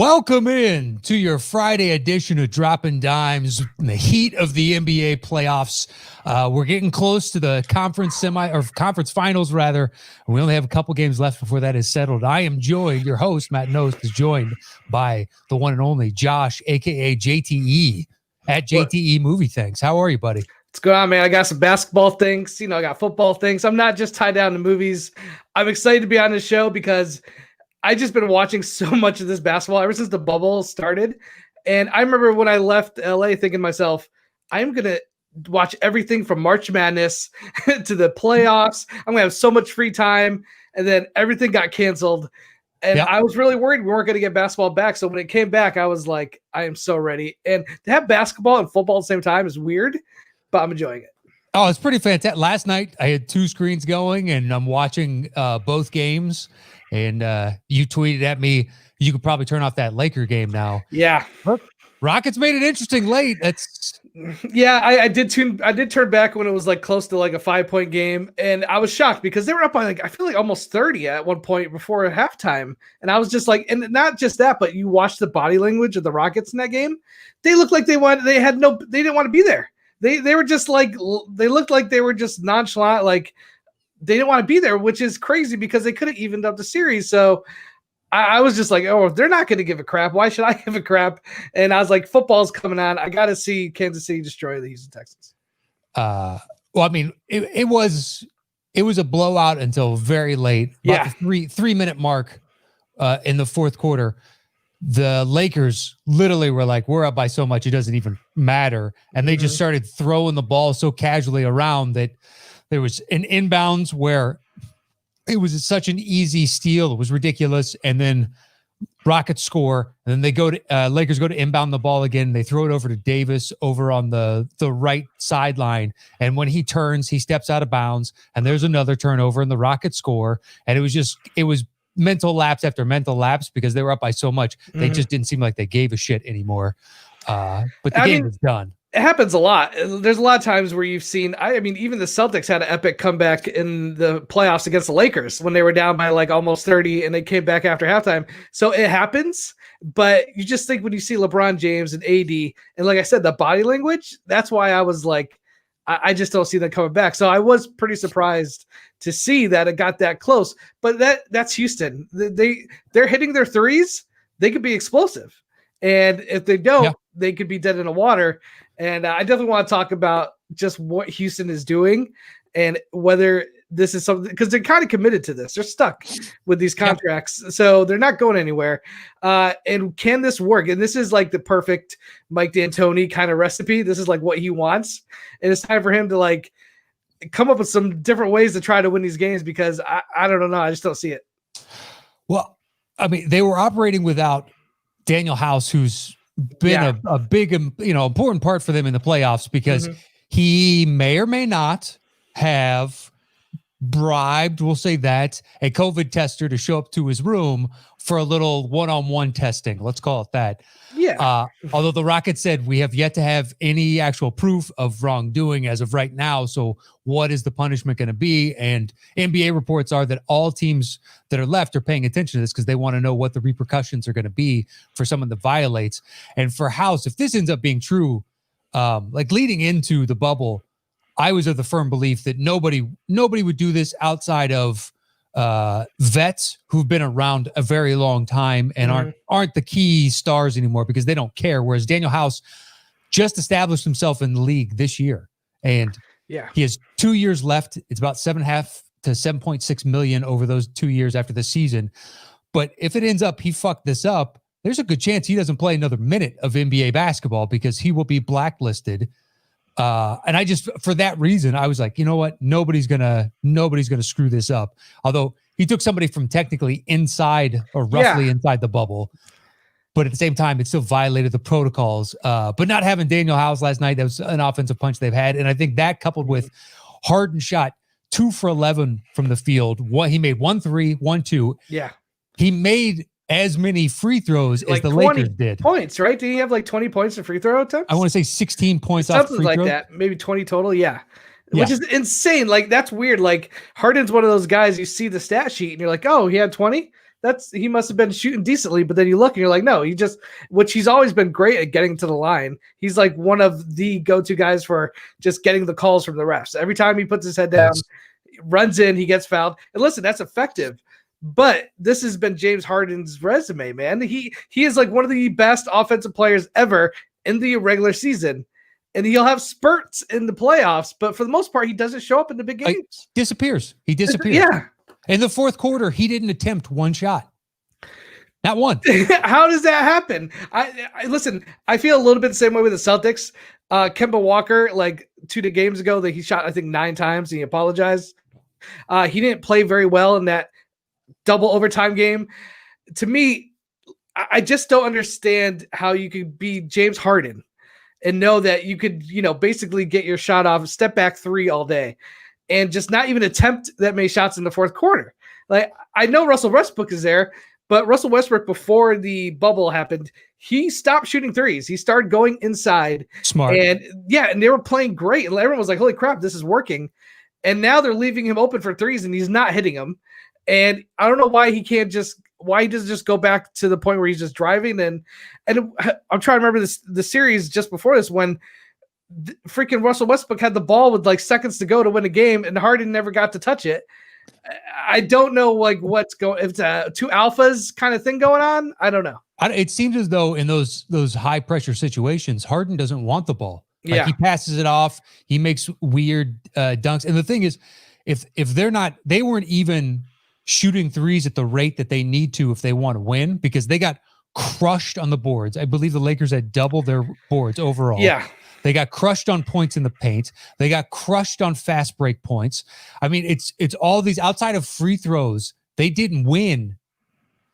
Welcome in to your Friday edition of Dropping Dimes in the heat of the NBA playoffs. We're getting close to the conference finals rather. We only have a couple games left before that is settled. I am joined, your host, Matt Nost, is joined by the one and only Josh, aka JTE at JTE Movie Things. How are you, buddy? What's going on, man? I got some basketball things. I got football things. I'm not just tied down to movies. I'm excited to be on this show because I just been watching so much of this basketball ever since the bubble started. And I remember when I left LA thinking to myself, I'm going to watch everything from March Madness to the playoffs. I'm going to have so much free time. And then everything got canceled. And I was really worried we weren't going to get basketball back. So when it came back, I was like, I am so ready. And to have basketball and football at the same time is weird, but I'm enjoying it. Oh, it's pretty fantastic. Last night I had two screens going and I'm watching both games. And you tweeted at me, you could probably turn off that Laker game now. Yeah. Rockets made it interesting late. I did turn back when it was like close to like a 5-point game. And I was shocked because they were up by I feel like almost 30 at one point before halftime. And I was just like, and not just that, but you watch the body language of the Rockets in that game. They looked like they didn't want to be there. They were just like, they looked like they were just nonchalant, like they didn't want to be there, which is crazy because they could have evened up the series. So I was just like, oh, if they're not going to give a crap, why should I give a crap? And I was like, football's coming on. I got to see Kansas City destroy the Houston Texans. Well, I mean, it was a blowout until very late. About the 3-minute mark in the fourth quarter. The Lakers literally were like, we're up by so much, it doesn't even matter. And they just started throwing the ball so casually around that there was an inbounds where it was such an easy steal. It was ridiculous. And then Rockets score. And then they go to Lakers go to inbound the ball again. They throw it over to Davis over on the right sideline. And when he turns, he steps out of bounds. And there's another turnover and the Rockets score. And it was mental lapse after mental lapse because they were up by so much. They just didn't seem like they gave a shit anymore. But the game is done. It happens a lot. There's a lot of times where you've seen, I mean, even the Celtics had an epic comeback in the playoffs against the Lakers when they were down by like almost 30 and they came back after halftime. So it happens, but you just think when you see LeBron James and AD, and like I said, the body language, that's why I was like, I just don't see them coming back. So I was pretty surprised to see that it got that close, but that's Houston. They're hitting their threes. They could be explosive. And if they don't, they could be dead in the water. And I definitely want to talk about just what Houston is doing and whether this is something, because they're kind of committed to this. They're stuck with these contracts. So they're not going anywhere. And can this work? And this is like the perfect Mike D'Antoni kind of recipe. This is like what he wants. And it's time for him to like come up with some different ways to try to win these games because I don't know. I just don't see it. Well, I mean, they were operating without Daniel House, who's been a big, important part for them in the playoffs because he may or may not have bribed, we'll say that, a COVID tester to show up to his room for a little one-on-one testing. Let's call it that. Yeah. Although the Rockets said we have yet to have any actual proof of wrongdoing as of right now. So what is the punishment going to be? And NBA reports are that all teams that are left are paying attention to this because they want to know what the repercussions are going to be for someone that violates. And for House, if this ends up being true, like leading into the bubble, I was of the firm belief that nobody would do this outside of vets who've been around a very long time and aren't the key stars anymore because they don't care. Whereas Daniel House just established himself in the league this year, and he has 2 years left. It's about $7.5 to $7.6 million over those 2 years after the season. But if it ends up he fucked this up, there's a good chance he doesn't play another minute of NBA basketball because he will be blacklisted. And I just, for that reason, I was like, you know what? Nobody's gonna screw this up. Although he took somebody from technically inside or roughly inside the bubble, but at the same time, it still violated the protocols. But not having Daniel House last night, that was an offensive punch they've had. And I think that coupled with Harden shot 2 for 11 from the field. He made 1 3, 1 2. Yeah. He made as many free throws as the Lakers did. Points, right? Did he have like 20 points in free throw attempts? I want to say 16 points off free throw. Something like that. Maybe 20 total. Yeah. Which is insane. Like, that's weird. Like, Harden's one of those guys, you see the stat sheet and you're like, oh, he had 20? he must have been shooting decently. But then you look and you're like, no, which he's always been great at getting to the line. He's like one of the go-to guys for just getting the calls from the refs. Every time he puts his head down, runs in, he gets fouled. And listen, that's effective. But this has been James Harden's resume, man. He is like one of the best offensive players ever in the regular season. And he'll have spurts in the playoffs, but for the most part, he doesn't show up in the big games. Disappears. He disappears. Yeah. In the fourth quarter, he didn't attempt one shot. Not one. How does that happen? I listen, I feel a little bit the same way with the Celtics. Kemba Walker, like 2 games ago, that he shot, I think, 9 times and he apologized. He didn't play very well in that double overtime game. To me, I just don't understand how you could be James Harden and know that you could, basically get your shot off, step back 3 all day, and just not even attempt that many shots in the fourth quarter. Like, I know Russell Westbrook is there, but Russell Westbrook, before the bubble happened, he stopped shooting threes. He started going inside. Smart. And they were playing great. And everyone was like, holy crap, this is working. And now they're leaving him open for threes and he's not hitting them. And I don't know why he doesn't just go back to the point where he's just driving. And I'm trying to remember the series just before this, when freaking Russell Westbrook had the ball with like seconds to go to win a game and Harden never got to touch it. I don't know what's going, if it's a 2 alphas kind of thing going on. I don't know. It seems as though in those high pressure situations, Harden doesn't want the ball. Like, he passes it off. He makes weird dunks. And the thing is, if they weren't even shooting threes at the rate that they need to if they want to win, because they got crushed on the boards. I believe the Lakers had double their boards overall. Yeah. They got crushed on points in the paint. They got crushed on fast break points. I mean, it's all these, outside of free throws, they didn't win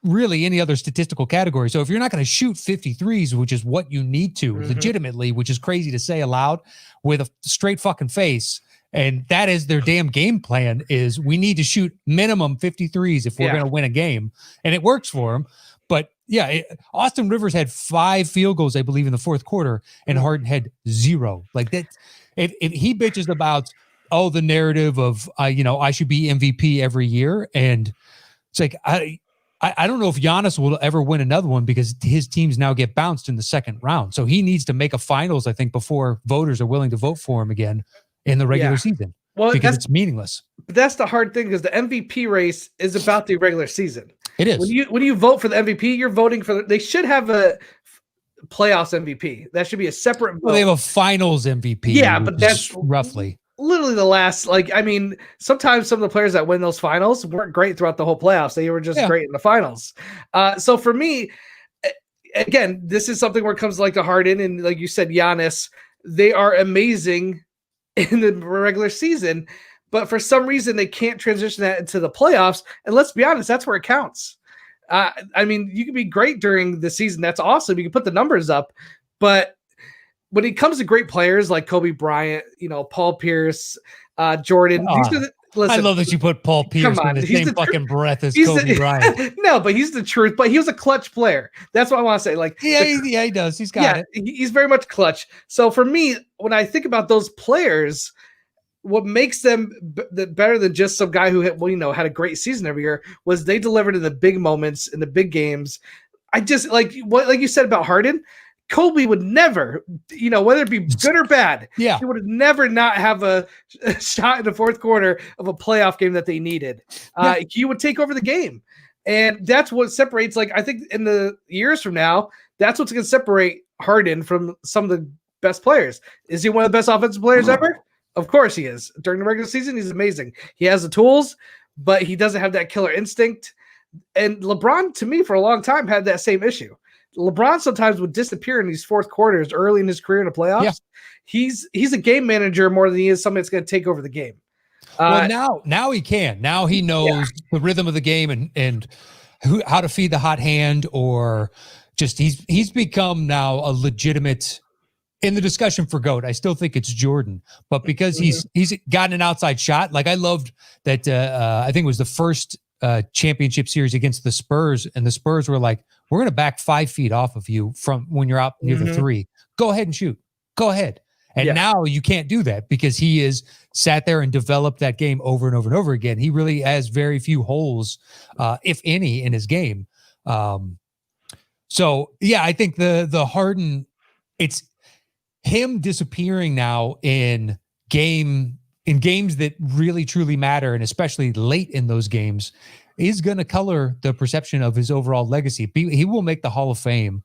really any other statistical category. So if you're not going to shoot 53s, which is what you need to legitimately, which is crazy to say aloud with a straight fucking face, and that is their damn game plan, is we need to shoot minimum 53s if we're going to win a game. And it works for them. But yeah, Austin Rivers had 5 field goals, I believe, in the fourth quarter, and Harden had 0. Like that, he bitches about, the narrative of, I should be MVP every year. And it's like, I don't know if Giannis will ever win another one, because his teams now get bounced in the second round. So he needs to make a finals, I think, before voters are willing to vote for him again in the regular season. Well, because it's meaningless. But that's the hard thing, because the MVP race is about the regular season. It is. When you vote for the MVP, you're voting for they should have a playoffs MVP. That should be a separate vote. Well, they have a finals MVP. Yeah, but that's roughly literally the last, sometimes some of the players that win those finals weren't great throughout the whole playoffs. They were just great in the finals. So for me, again, this is something where it comes to Harden and, like you said, Giannis. They are amazing in the regular season, but for some reason they can't transition that into the playoffs. And let's be honest, that's where it counts. You can be great during the season. That's awesome. You can put the numbers up, but when it comes to great players like Kobe Bryant, Paul Pierce, Jordan, listen, I love that you put Paul Pierce in the same fucking breath as Kobe Bryant. No, but he's the truth. But he was a clutch player. That's what I want to say. He does. He's got it. He's very much clutch. So for me, when I think about those players, what makes them better than just some guy who had a great season every year was they delivered in the big moments, in the big games. I just like you said about Harden. Kobe would never, whether it be good or bad, he would never not have a shot in the fourth quarter of a playoff game that they needed. He would take over the game. And that's what separates, I think in the years from now, that's what's going to separate Harden from some of the best players. Is he one of the best offensive players ever? Of course he is. During the regular season, he's amazing. He has the tools, but he doesn't have that killer instinct. And LeBron, to me, for a long time, had that same issue. LeBron sometimes would disappear in these fourth quarters early in his career in the playoffs. Yeah. He's a game manager more than he is somebody that's going to take over the game. Well, now he can. Now he knows the rhythm of the game and how to feed the hot hand, or just he's become now a legitimate in the discussion for GOAT. I still think it's Jordan, but because he's gotten an outside shot. Like I loved that. I think it was the first championship series against the Spurs, and the Spurs were like, we're going to back 5 feet off of you from when you're out near the 3. Go ahead and shoot. Go ahead. And now you can't do that because he is sat there and developed that game over and over and over again. He really has very few holes, if any, in his game. So yeah, I think the Harden, it's him disappearing now in games that really truly matter, and especially late in those games, is going to color the perception of his overall legacy. He will make the Hall of Fame,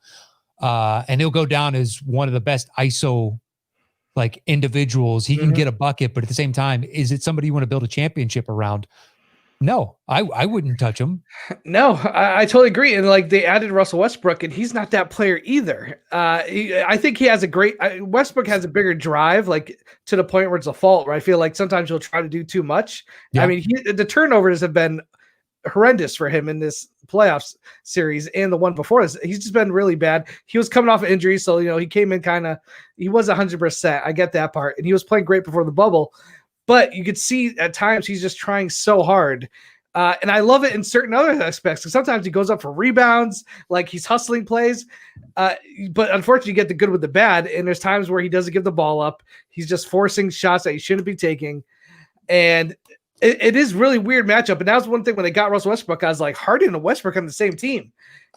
and he'll go down as one of the best ISO like individuals. He can get a bucket, but at the same time, is it somebody you want to build a championship around? No, I wouldn't touch him. No, I totally agree. And like they added Russell Westbrook, and he's not that player either. I think he has a great Westbrook has a bigger drive, like to the point where it's a fault. Where I feel like sometimes he'll try to do too much. Yeah. I mean, the turnovers have been horrendous for him in this playoffs series and the one before this. He's just been really bad. He was coming off an injury, so he came in he was 100%. I get that part, and he was playing great before the bubble. But you could see at times he's just trying so hard. And I love it in certain other aspects. Because sometimes he goes up for rebounds, like he's hustling plays. But unfortunately, you get the good with the bad. And there's times where he doesn't give the ball up. He's just forcing shots that he shouldn't be taking. And it is really weird matchup. And that was one thing when they got Russell Westbrook, I was like, Harden and Westbrook on the same team.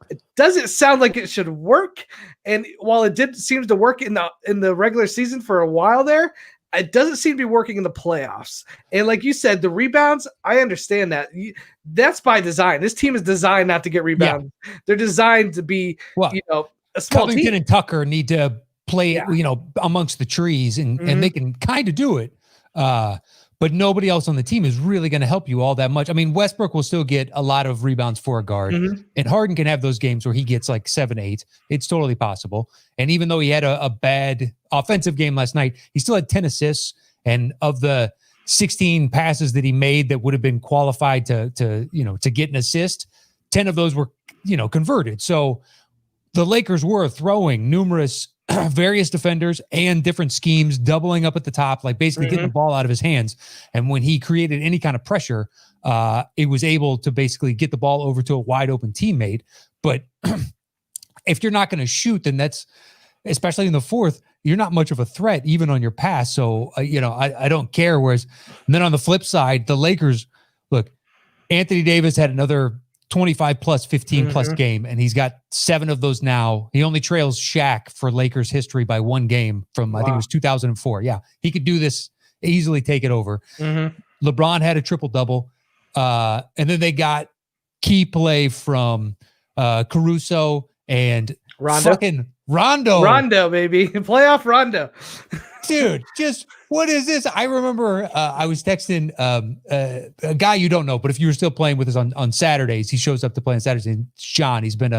It doesn't sound like it should work. And while it did seems to work in the regular season for a while there, it doesn't seem to be working in the playoffs. And like you said, the rebounds, I understand that. That's by design. This team is designed not to get rebounds. Yeah. They're designed to be, a small Covington team. And Tucker need to play, amongst the trees, and they can kind of do it. But nobody else on the team is really going to help you all that much. I mean, Westbrook will still get a lot of rebounds for a guard, and Harden can have those games where he gets like 7, 8. It's totally possible. And even though he had a bad offensive game last night, he still had 10 assists. And of the 16 passes that he made that would have been qualified to get an assist, 10 of those were, converted. So the Lakers were throwing numerous various defenders and different schemes, doubling up at the top, like basically getting the ball out of his hands. And when he created any kind of pressure, it was able to basically get the ball over to a wide open teammate. But if you're not going to shoot, then that's, especially in the fourth, you're not much of a threat, even on your pass. So, I don't care. Whereas then on the flip side, the Lakers, look, Anthony Davis had another 25 plus 15 plus game, and he's got 7 of those now. He only trails Shaq for Lakers history by 1 game from, I think it was 2004. Yeah, he could do this, easily take it over. LeBron had a triple-double. And then they got key play from Caruso and fucking Rondo. Rondo, baby. Playoff Rondo. Dude, just what is this? I remember I was texting a guy you don't know, but if you were still playing with us on Saturdays, he shows up to play on Saturdays. And Sean, he's been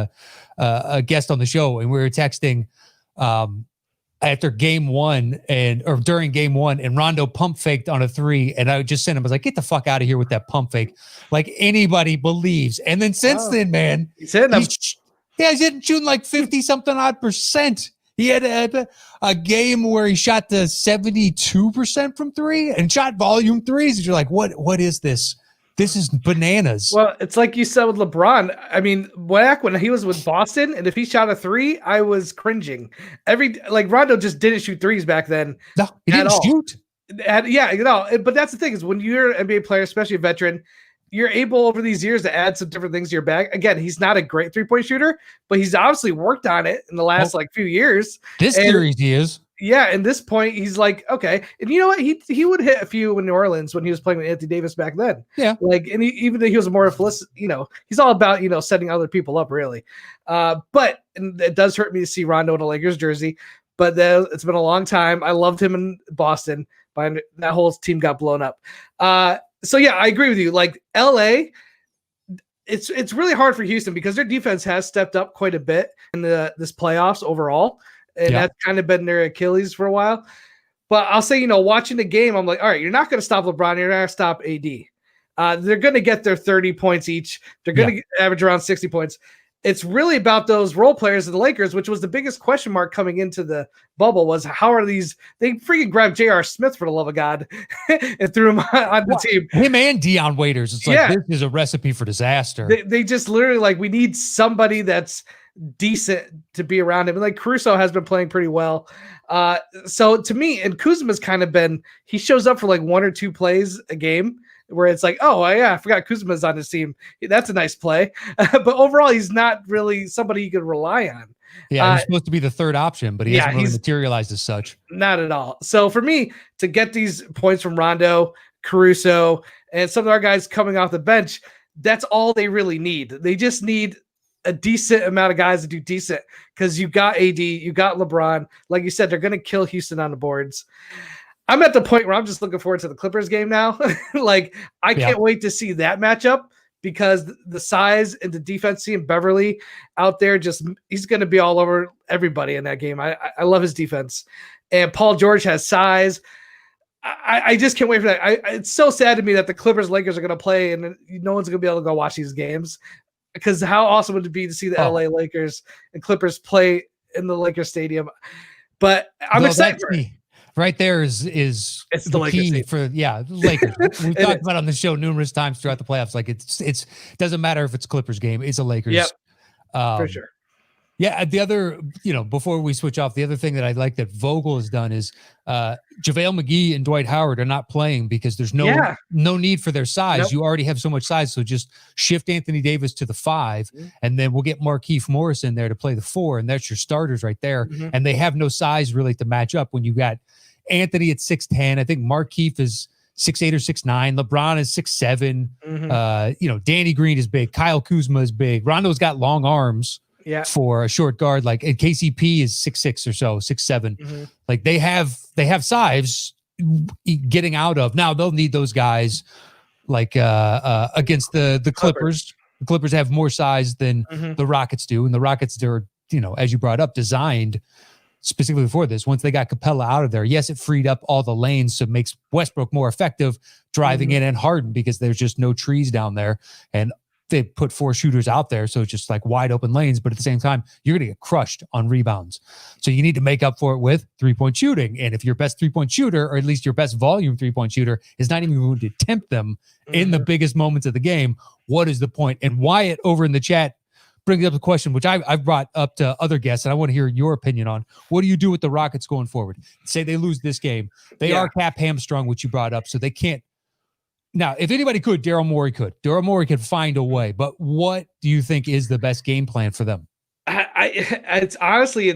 a guest on the show, and we were texting after game 1 or during game 1, and Rondo pump faked on a 3, and I just sent him. I was like, "Get the fuck out of here with that pump fake!" Like anybody believes. And then since then, man, he's shooting like 50 something odd percent. He had a game where he shot to 72% from 3 and shot volume 3s. You're like, what is this? This is bananas. Well, it's like you said with LeBron. I mean, back when he was with Boston, and if he shot a 3, I was cringing. Rondo just didn't shoot 3s back then. No, he didn't shoot. But that's the thing is when you're an NBA player, especially a veteran, you're able over these years to add some different things to your bag. Again, he's not a great 3-point shooter, but he's obviously worked on it in the last few years. This series he is. Yeah, at this point, he's like, okay. And you know what? He would hit a few in New Orleans when he was playing with Anthony Davis back then. Yeah. Even though he was more he's all about, setting other people up, really. But it does hurt me to see Rondo in a Lakers jersey. But it's been a long time. I loved him in Boston, but that whole team got blown up. So yeah, I agree with you. Like LA, it's really hard for Houston because their defense has stepped up quite a bit in this playoffs overall, and that's kind of been their Achilles for a while. But I'll say, watching the game, I'm like, all right, you're not going to stop LeBron, you're not going to stop AD. They're going to get their 30 points each. They're going to average around 60 points. It's really about those role players of the Lakers, which was the biggest question mark coming into the bubble was how are these? They freaking grabbed J.R. Smith for the love of God and threw him on the team. Him and Deion Waiters. It's like, this is a recipe for disaster. They just literally we need somebody that's decent to be around him. And like Caruso has been playing pretty well. So to me, and Kuzma's kind of been, he shows up for like 1 or 2 plays a game where it's like, oh yeah, I forgot Kuzma's on his team. That's a nice play. But overall, he's not really somebody you could rely on. Yeah, he's supposed to be the third option, but he hasn't really materialized as such. Not at all. So for me to get these points from Rondo, Caruso, and some of our guys coming off the bench, that's all they really need. They just need a decent amount of guys to do decent, because you got AD, you got LeBron. Like you said, they're going to kill Houston on the boards. I'm at the point where I'm just looking forward to the Clippers game now. Like, I can't wait to see that matchup, because the size and the defense, seeing Beverly out there, he's going to be all over everybody in that game. I love his defense. And Paul George has size. I just can't wait for that. It's so sad to me that the Clippers Lakers are going to play and no one's going to be able to go watch these games, because how awesome would it be to see the LA Lakers and Clippers play in the Lakers stadium? But I'm excited for it. Right there is it's the key for Lakers. We've talked about it on the show numerous times throughout the playoffs. Like it's doesn't matter if it's Clippers game, it's a Lakers. Yep, for sure. Yeah, the other, before we switch off, the other thing that I like that Vogel has done is JaVale McGee and Dwight Howard are not playing because there's no need for their size. Nope. You already have so much size, so just shift Anthony Davis to the 5, and then we'll get Markieff Morris in there to play the 4, and that's your starters right there. And they have no size really to match up when you got Anthony at 6'10". I think Markieff is 6'8" or 6'9". LeBron is 6'7". Danny Green is big. Kyle Kuzma is big. Rondo's got long arms. Yeah, for a short guard, like, and KCP is 6'6" or so, 6'7". Like they have size getting out of. Now they'll need those guys like against the Clippers. The Clippers have more size than the Rockets do, and the Rockets, they're, as you brought up, designed specifically for this. Once they got Capella out of there, yes, it freed up all the lanes, so it makes Westbrook more effective driving in, and Harden, because there's just no trees down there, and they put 4 shooters out there, so it's just like wide open lanes. But at the same time, you're going to get crushed on rebounds. So you need to make up for it with 3-point shooting. And if your best 3-point shooter, or at least your best volume 3-point shooter, is not even going to tempt them in the biggest moments of the game, what is the point? And Wyatt over in the chat brings up the question, which I've brought up to other guests, and I want to hear your opinion on. What do you do with the Rockets going forward? Say they lose this game. They are cap hamstrung, which you brought up, so they can't. Now, if anybody could, Daryl Morey could. Daryl Morey could find a way. But what do you think is the best game plan for them? It's honestly,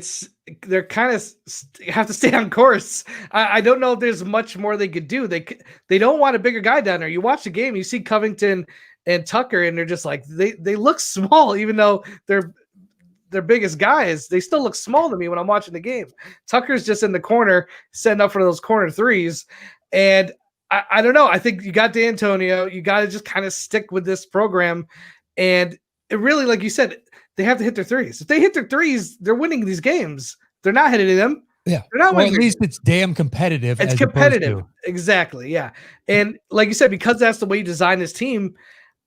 they're kind of have to stay on course. I don't know if there's much more they could do. They don't want a bigger guy down there. You watch the game, you see Covington and Tucker, and they're just like they look small, even though they're their biggest guys. They still look small to me when I'm watching the game. Tucker's just in the corner, setting up for those corner threes, and I don't know. I think you got D'Antonio. You got to just kind of stick with this program. And it really, like you said, they have to hit their threes. If they hit their threes, they're winning these games. They're not hitting them. Yeah. They're not winning. At least it's damn competitive. It's competitive. Exactly. Yeah. And like you said, because that's the way you design this team,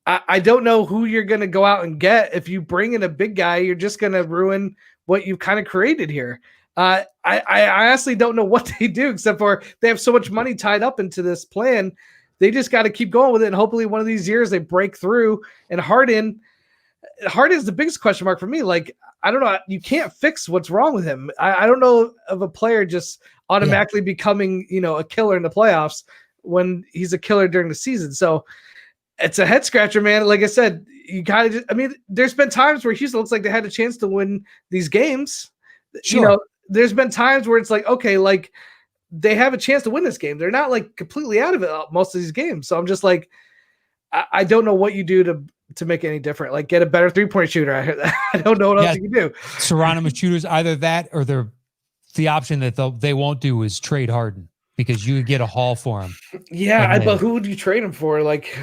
I don't know who you're going to go out and get. If you bring in a big guy, you're just going to ruin what you've kind of created here. I honestly don't know what they do, except for they have so much money tied up into this plan. They just got to keep going with it. And hopefully one of these years they break through. And Harden is the biggest question mark for me. Like, I don't know. You can't fix what's wrong with him. I don't know of a player just automatically becoming, a killer in the playoffs when he's a killer during the season. So it's a head scratcher, man. Like I said, you got to, there's been times where Houston looks like they had a chance to win these games. Sure. There's been times where it's like, okay, like they have a chance to win this game. They're not like completely out of it most of these games. So I'm just like, I don't know what you do to make it any different. Like get a better 3-point shooter. I don't know what else you can do. Surround them with shooters, either that or the option that they won't do is trade Harden, because you get a haul for him. Yeah, but who would you trade him for? Like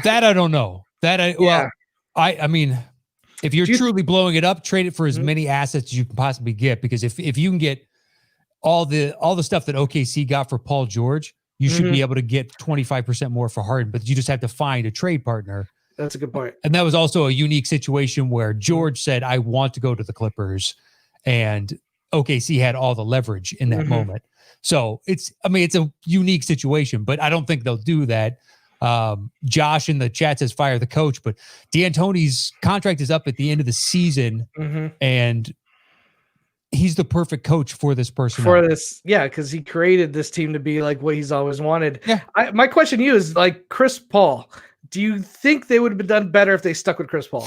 that, I don't know. I mean, if you're truly blowing it up, trade it for as many assets as you can possibly get. Because if you can get all the stuff that OKC got for Paul George, you should be able to get 25% more for Harden. But you just have to find a trade partner. That's a good point. And that was also a unique situation where George said, "I want to go to the Clippers," and OKC had all the leverage in that moment. So it's a unique situation, but I don't think they'll do that. Josh in the chat says fire the coach, but D'Antoni's contract is up at the end of the season, and he's the perfect coach for this person. For this, yeah, because he created this team to be like what he's always wanted. Yeah. My question to you is like Chris Paul. Do you think they would have been done better if they stuck with Chris Paul?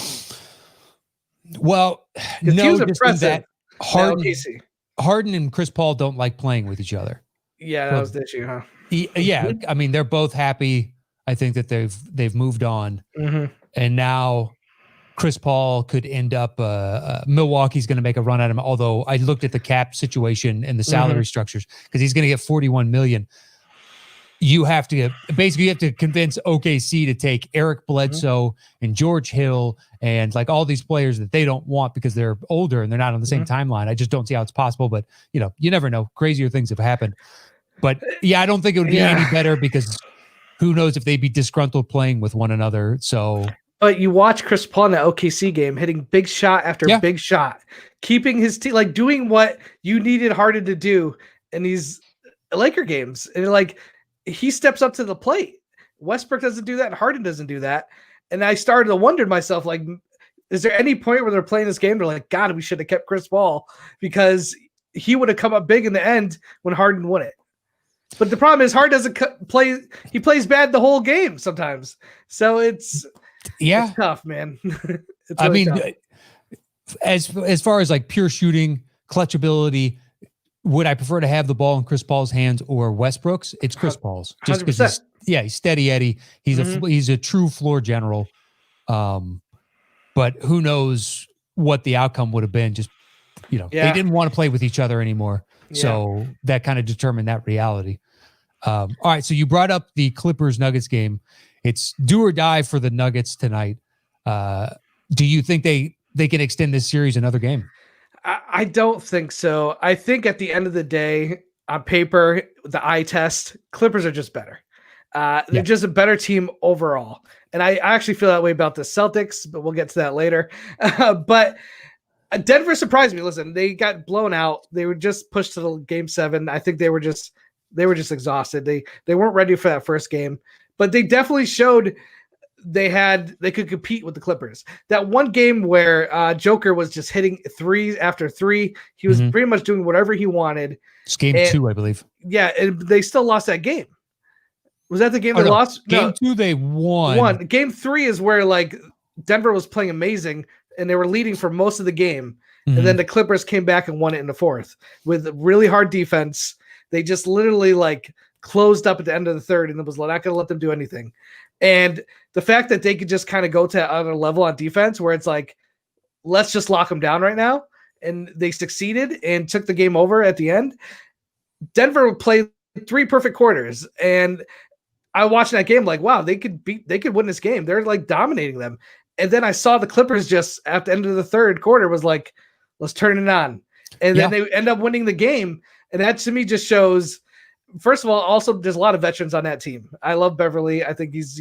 Well, no, just that Harden and Chris Paul don't like playing with each other. Yeah, that was the issue, huh? Yeah, I mean, they're both happy. I think that they've moved on, and now Chris Paul could end up. Milwaukee's going to make a run at him. Although I looked at the cap situation and the salary structures, because he's going to get $41 million. You have to convince OKC to take Eric Bledsoe and George Hill and like all these players that they don't want because they're older and they're not on the same timeline. I just don't see how it's possible, but you never know. Crazier things have happened. But yeah, I don't think it would be any better because who knows if they'd be disgruntled playing with one another. So, but you watch Chris Paul in that OKC game, hitting big shot after big shot, keeping his team, like doing what you needed Harden to do in these Laker games. And like, he steps up to the plate. Westbrook doesn't do that, and Harden doesn't do that. And I started to wonder to myself, like, is there any point where they're playing this game? They're like, God, we should have kept Chris Paul because he would have come up big in the end when Harden won it. But the problem is Harden doesn't play. He plays bad the whole game sometimes. So it's tough, man. It's really tough. As far as like pure shooting, clutch ability, would I prefer to have the ball in Chris Paul's hands or Westbrook's? It's Chris Paul's, just because he's steady Eddie. He's a true floor general. But who knows what the outcome would have been? Just they didn't want to play with each other anymore, so that kind of determined that reality. All right, so you brought up the Clippers Nuggets game. It's do or die for the Nuggets tonight. Do you think they can extend this series another game? I don't think so. I think at the end of the day, on paper, the eye test, Clippers are just better. They're just a better team overall. And I actually feel that way about the Celtics, but we'll get to that later. But Denver surprised me. Listen, they got blown out. They were just pushed to the game 7. I think they were just exhausted. They weren't ready for that first game, but they definitely showed they could compete with the Clippers. That one game where Joker was just hitting 3 after 3. He was pretty much doing whatever he wanted. It's game 2, I believe. Yeah, and they still lost that game. Was that the game they lost? Game 2 they won. Game 3 is where like Denver was playing amazing and they were leading for most of the game. And then the Clippers came back and won it in the 4th with really hard defense. They just literally like closed up at the end of the 3rd and it was not going to let them do anything. And the fact that they could just kind of go to another level on defense where it's like, let's just lock them down right now. And they succeeded and took the game over at the end. Denver played 3 perfect quarters. And I watched that game like, wow, they could win this game. They're like dominating them. And then I saw the Clippers just at the end of the 3rd quarter was like, let's turn it on. And then they end up winning the game. And that to me just shows, first of all, also there's a lot of veterans on that team. I love Beverly. I think he's,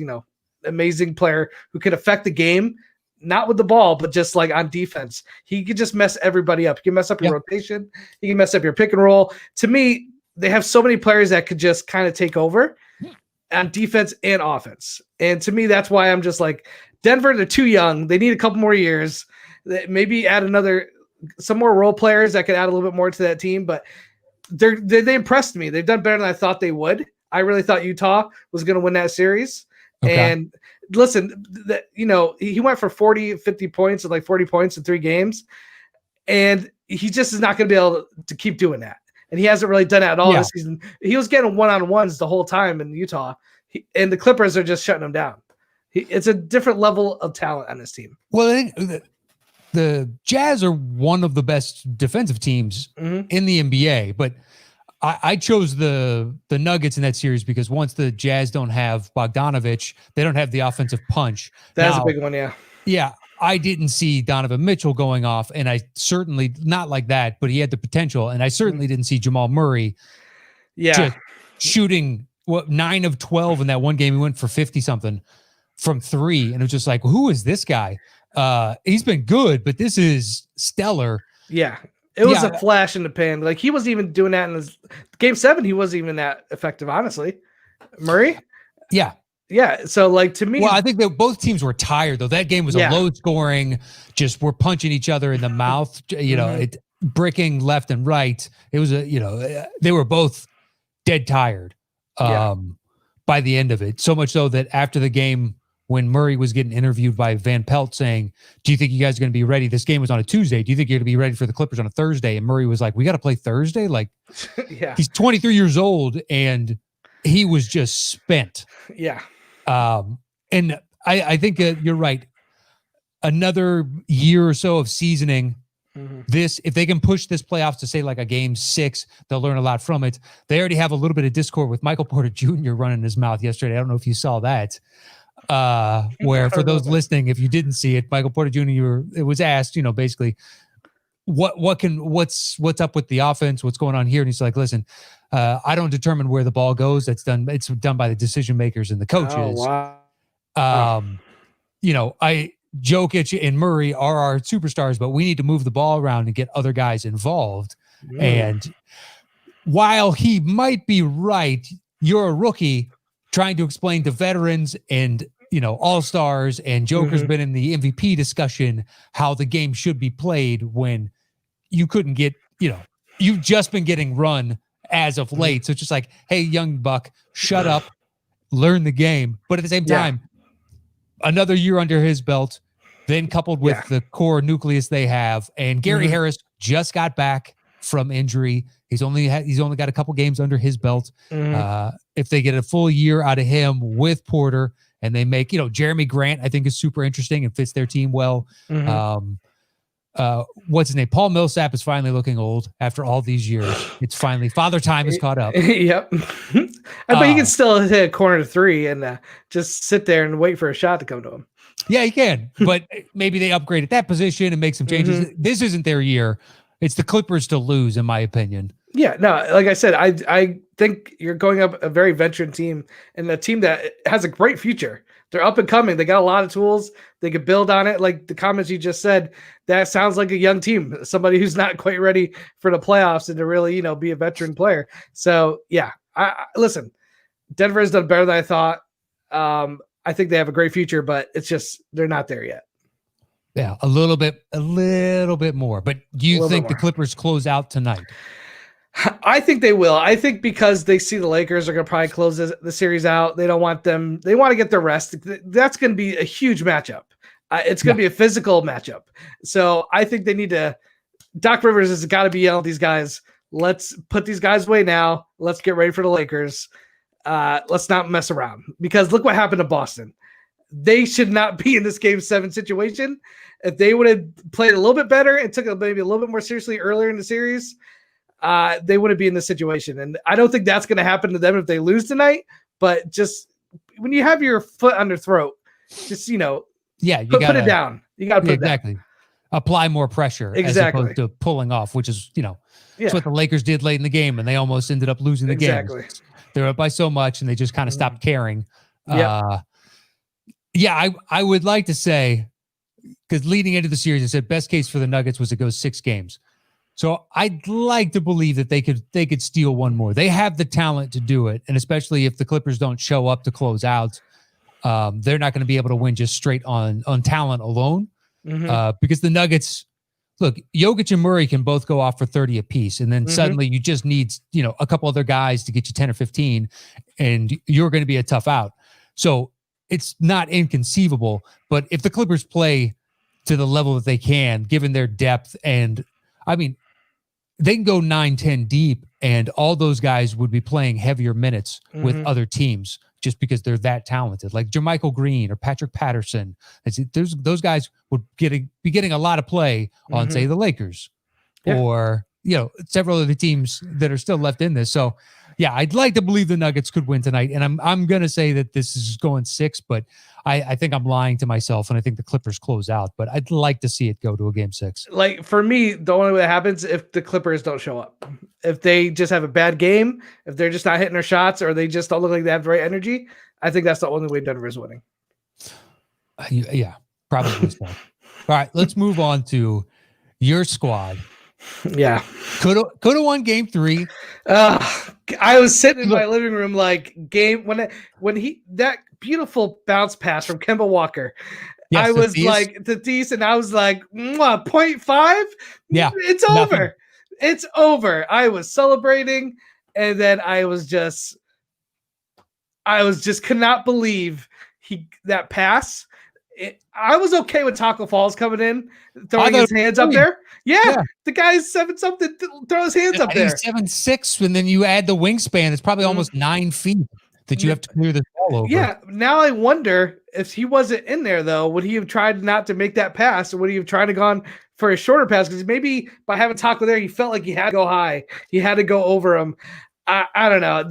amazing player who can affect the game, not with the ball, but just like on defense. He could just mess everybody up. He can mess up your rotation. He can mess up your pick and roll. To me, they have so many players that could just kind of take over on defense and offense. And to me, that's why I'm just like, Denver, they're too young. They need a couple more years. Maybe add some more role players that could add a little bit more to that team, but they impressed me. They've done better than I thought they would. I really thought Utah was going to win that series. Okay. And listen, he went for 40, 50 points and like 40 points in 3 games. And he just is not going to be able to keep doing that. And he hasn't really done that at all this season. He was getting one-on-ones the whole time in Utah. And the Clippers are just shutting him down. It's a different level of talent on this team. Well, I think the Jazz are one of the best defensive teams in the NBA, but I chose the Nuggets in that series because once the Jazz don't have Bogdanovich, they don't have the offensive punch. That's a big one, yeah. Yeah, I didn't see Donovan Mitchell going off, and I certainly, not like that, but he had the potential, and I certainly didn't see Jamal Murray just shooting 9 of 12 in that one game. He went for 50-something from 3, and it was just like, who is this guy? He's been good, but this is stellar. Yeah. It was a flash in the pan. Like he wasn't even doing that in his game 7. He wasn't even that effective, honestly. Murray? Yeah. Yeah. So like to me, well, I think that both teams were tired though. That game was a low scoring, just we're punching each other in the mouth, you know, it bricking left and right. It was they were both dead tired by the end of it. So much so that after the game, when Murray was getting interviewed by Van Pelt saying, do you think you guys are going to be ready? This game was on a Tuesday. Do you think you're going to be ready for the Clippers on a Thursday? And Murray was like, we got to play Thursday. Like he's 23 years old and he was just spent. Yeah. And I think you're right. Another year or so of seasoning this, if they can push this playoffs to say like a game 6, they'll learn a lot from it. They already have a little bit of discord with Michael Porter Jr. running his mouth yesterday. I don't know if you saw that. Where for those listening, if you didn't see it, Michael Porter Jr. It was asked, you know, basically what's up with the offense, what's going on here, and he's like, listen, I don't determine where the ball goes. It's done by the decision makers and the coaches. Oh, wow. You know, Jokic and Murray are our superstars, but we need to move the ball around and get other guys involved. And while he might be right, you're a rookie trying to explain to veterans and, you know, all-stars, and Joker's been in the MVP discussion how the game should be played when you couldn't get, you know, you've just been getting run as of late. So it's just like, hey, young buck, shut up, learn the game. But at the same time, another year under his belt, then coupled with the core nucleus they have, and Gary Harris just got back from injury. He's only got a couple games under his belt. If they get a full year out of him with Porter, and they make, you know, Jeremy Grant, I think is super interesting and fits their team well. What's his name? Paul Millsap is finally looking old after all these years. It's finally father time is caught up. Yep. But he can still hit a corner 3 and just sit there and wait for a shot to come to him. Yeah, he can. But maybe they upgrade at that position and make some changes. This isn't their year. It's the Clippers to lose, in my opinion. Yeah, no, like I said, I think you're going up a very veteran team and a team that has a great future. They're up and coming. They got a lot of tools. They could build on it. Like the comments you just said, that sounds like a young team, somebody who's not quite ready for the playoffs and to really, you know, be a veteran player. So yeah, listen, Denver has done better than I thought. I think they have a great future, but it's just, they're not there yet. Yeah, a little bit more. But do you think the Clippers close out tonight? I think they will. I think because they see the Lakers are going to probably close the series out. They don't want them. They want to get the rest. That's going to be a huge matchup. It's going to be a physical matchup. So I think they need to. Doc Rivers has got to be yelling at these guys. Let's put these guys away now. Let's get ready for the Lakers. Let's not mess around, because look what happened to Boston. They should not be in this Game 7 situation. If they would have played a little bit better and took it maybe a little bit more seriously earlier in the series, they wouldn't be in this situation. And I don't think that's going to happen to them if they lose tonight. But just when you have your foot on their throat, just, you know, you put it down. You got to put it down. Apply more pressure as opposed to pulling off, which is, you know, that's what the Lakers did late in the game, and they almost ended up losing the game. They're up by so much, and they just kind of stopped caring. I would like to say, because leading into the series, I said best case for the Nuggets was to go 6 games. So I'd like to believe that they could steal one more. They have the talent to do it, and especially if the Clippers don't show up to close out, they're not going to be able to win just straight on talent alone. Because the Nuggets, look, Jokic and Murray can both go off for 30 apiece, and then suddenly you just need, you know, a couple other guys to get you 10 or 15, and you're going to be a tough out. So it's not inconceivable, but if the Clippers play to the level that they can, given their depth, and I mean, they can go 9-10 deep, and all those guys would be playing heavier minutes with other teams just because they're that talented, like Jermichael Green or Patrick Patterson. Those guys would be getting a lot of play on, say, the Lakers or, you know, several of the teams that are still left in this. So, yeah, I'd like to believe the Nuggets could win tonight, and I'm going to say that this is going 6, but I think I'm lying to myself, and I think the Clippers close out, but I'd like to see it go to a game 6. Like, for me, the only way that happens if the Clippers don't show up. If they just have a bad game, if they're just not hitting their shots, or they just don't look like they have the right energy, I think that's the only way Denver is winning. Yeah, probably so. All right, let's move on to your squad. Yeah. Could have won game 3. God, I was sitting in my living room like when he that beautiful bounce pass from Kemba Walker. Yes, I was like the decent. I was like 0.5. Yeah, it's over. It's over. I was celebrating, and then I was just could not believe that pass. I was okay with Taco Falls coming in, throwing his hands up there. Yeah, the guy's 7-something, throw his hands up there. 7'6", and then you add the wingspan. It's probably almost 9 feet that you have to clear this ball over. Yeah, now I wonder if he wasn't in there, though, would he have tried not to make that pass, or would he have tried to gone for a shorter pass? Because maybe by having Taco there, he felt like he had to go high. He had to go over him. I don't know.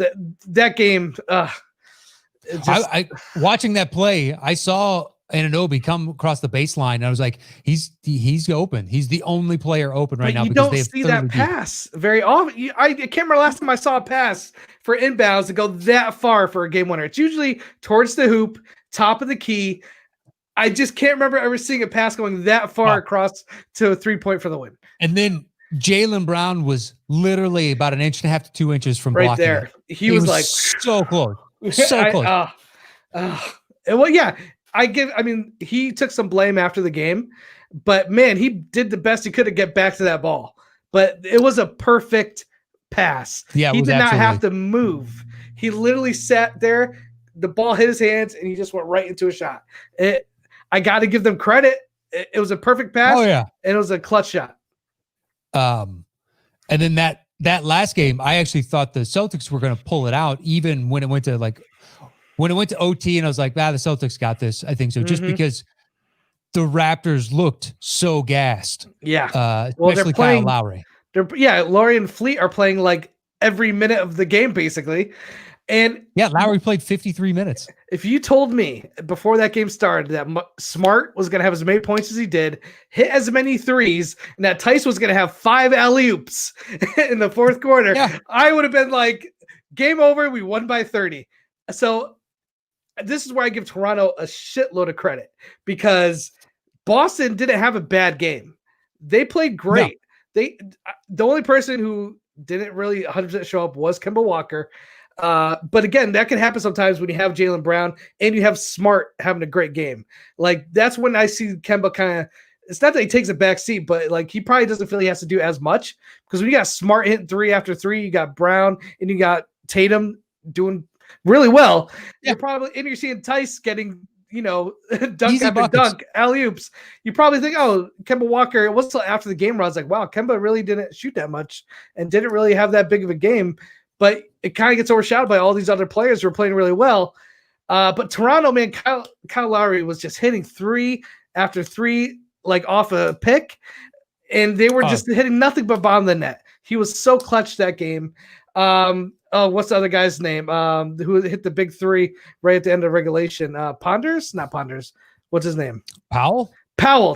That game, I watching that play, I saw Anunoby come across the baseline, and I was like, he's open. He's the only player open right now. You because don't see that pass very often. I can't remember last time I saw a pass for inbounds to go that far for a game winner. It's usually towards the hoop, top of the key. I just can't remember ever seeing a pass going that far across to a 3-point for the win. And then Jaylen Brown was literally about 1.5 to 2 inches from right blocking there. it. He was like so close, so close. Well, yeah. He took some blame after the game, but man, he did the best he could to get back to that ball. But it was a perfect pass. Yeah, he did not have to move. He literally sat there. The ball hit his hands, and he just went right into a shot. I got to give them credit. It was a perfect pass. Oh yeah, and it was a clutch shot. And then that last game, I actually thought the Celtics were going to pull it out, even when it went to OT, and I was like, the Celtics got this. I think so, just because the Raptors looked so gassed. Yeah. Especially Kyle Lowry. Lowry and Fleet are playing like every minute of the game, basically. And Lowry played 53 minutes. If you told me before that game started that Smart was going to have as many points as he did, hit as many threes, and that Tice was going to have 5 alley-oops in the fourth quarter, I would have been like, game over. We won by 30. So this is where I give Toronto a shitload of credit, because Boston didn't have a bad game. They played great. No. The only person who didn't really 100% show up was Kemba Walker. But again, that can happen sometimes when you have Jaylen Brown and you have Smart having a great game. Like, that's when I see Kemba kind of, it's not that he takes a back seat, but like, he probably doesn't feel he has to do as much, because when you got Smart hitting 3 after 3, you got Brown and you got Tatum doing really well. You're seeing Tice getting, dunk after dunk, alley-oops. You probably think, Kemba Walker, it wasn't until after the game where I was like, wow, Kemba really didn't shoot that much and didn't really have that big of a game. But it kind of gets overshadowed by all these other players who are playing really well. But Toronto, man, Kyle Lowry was just hitting 3 after 3, like off a pick, and they were just hitting nothing but bottom of the net. He was so clutch that game. What's the other guy's name? Who hit the big 3 right at the end of regulation? Ponders? Not Ponders. What's his name? Powell.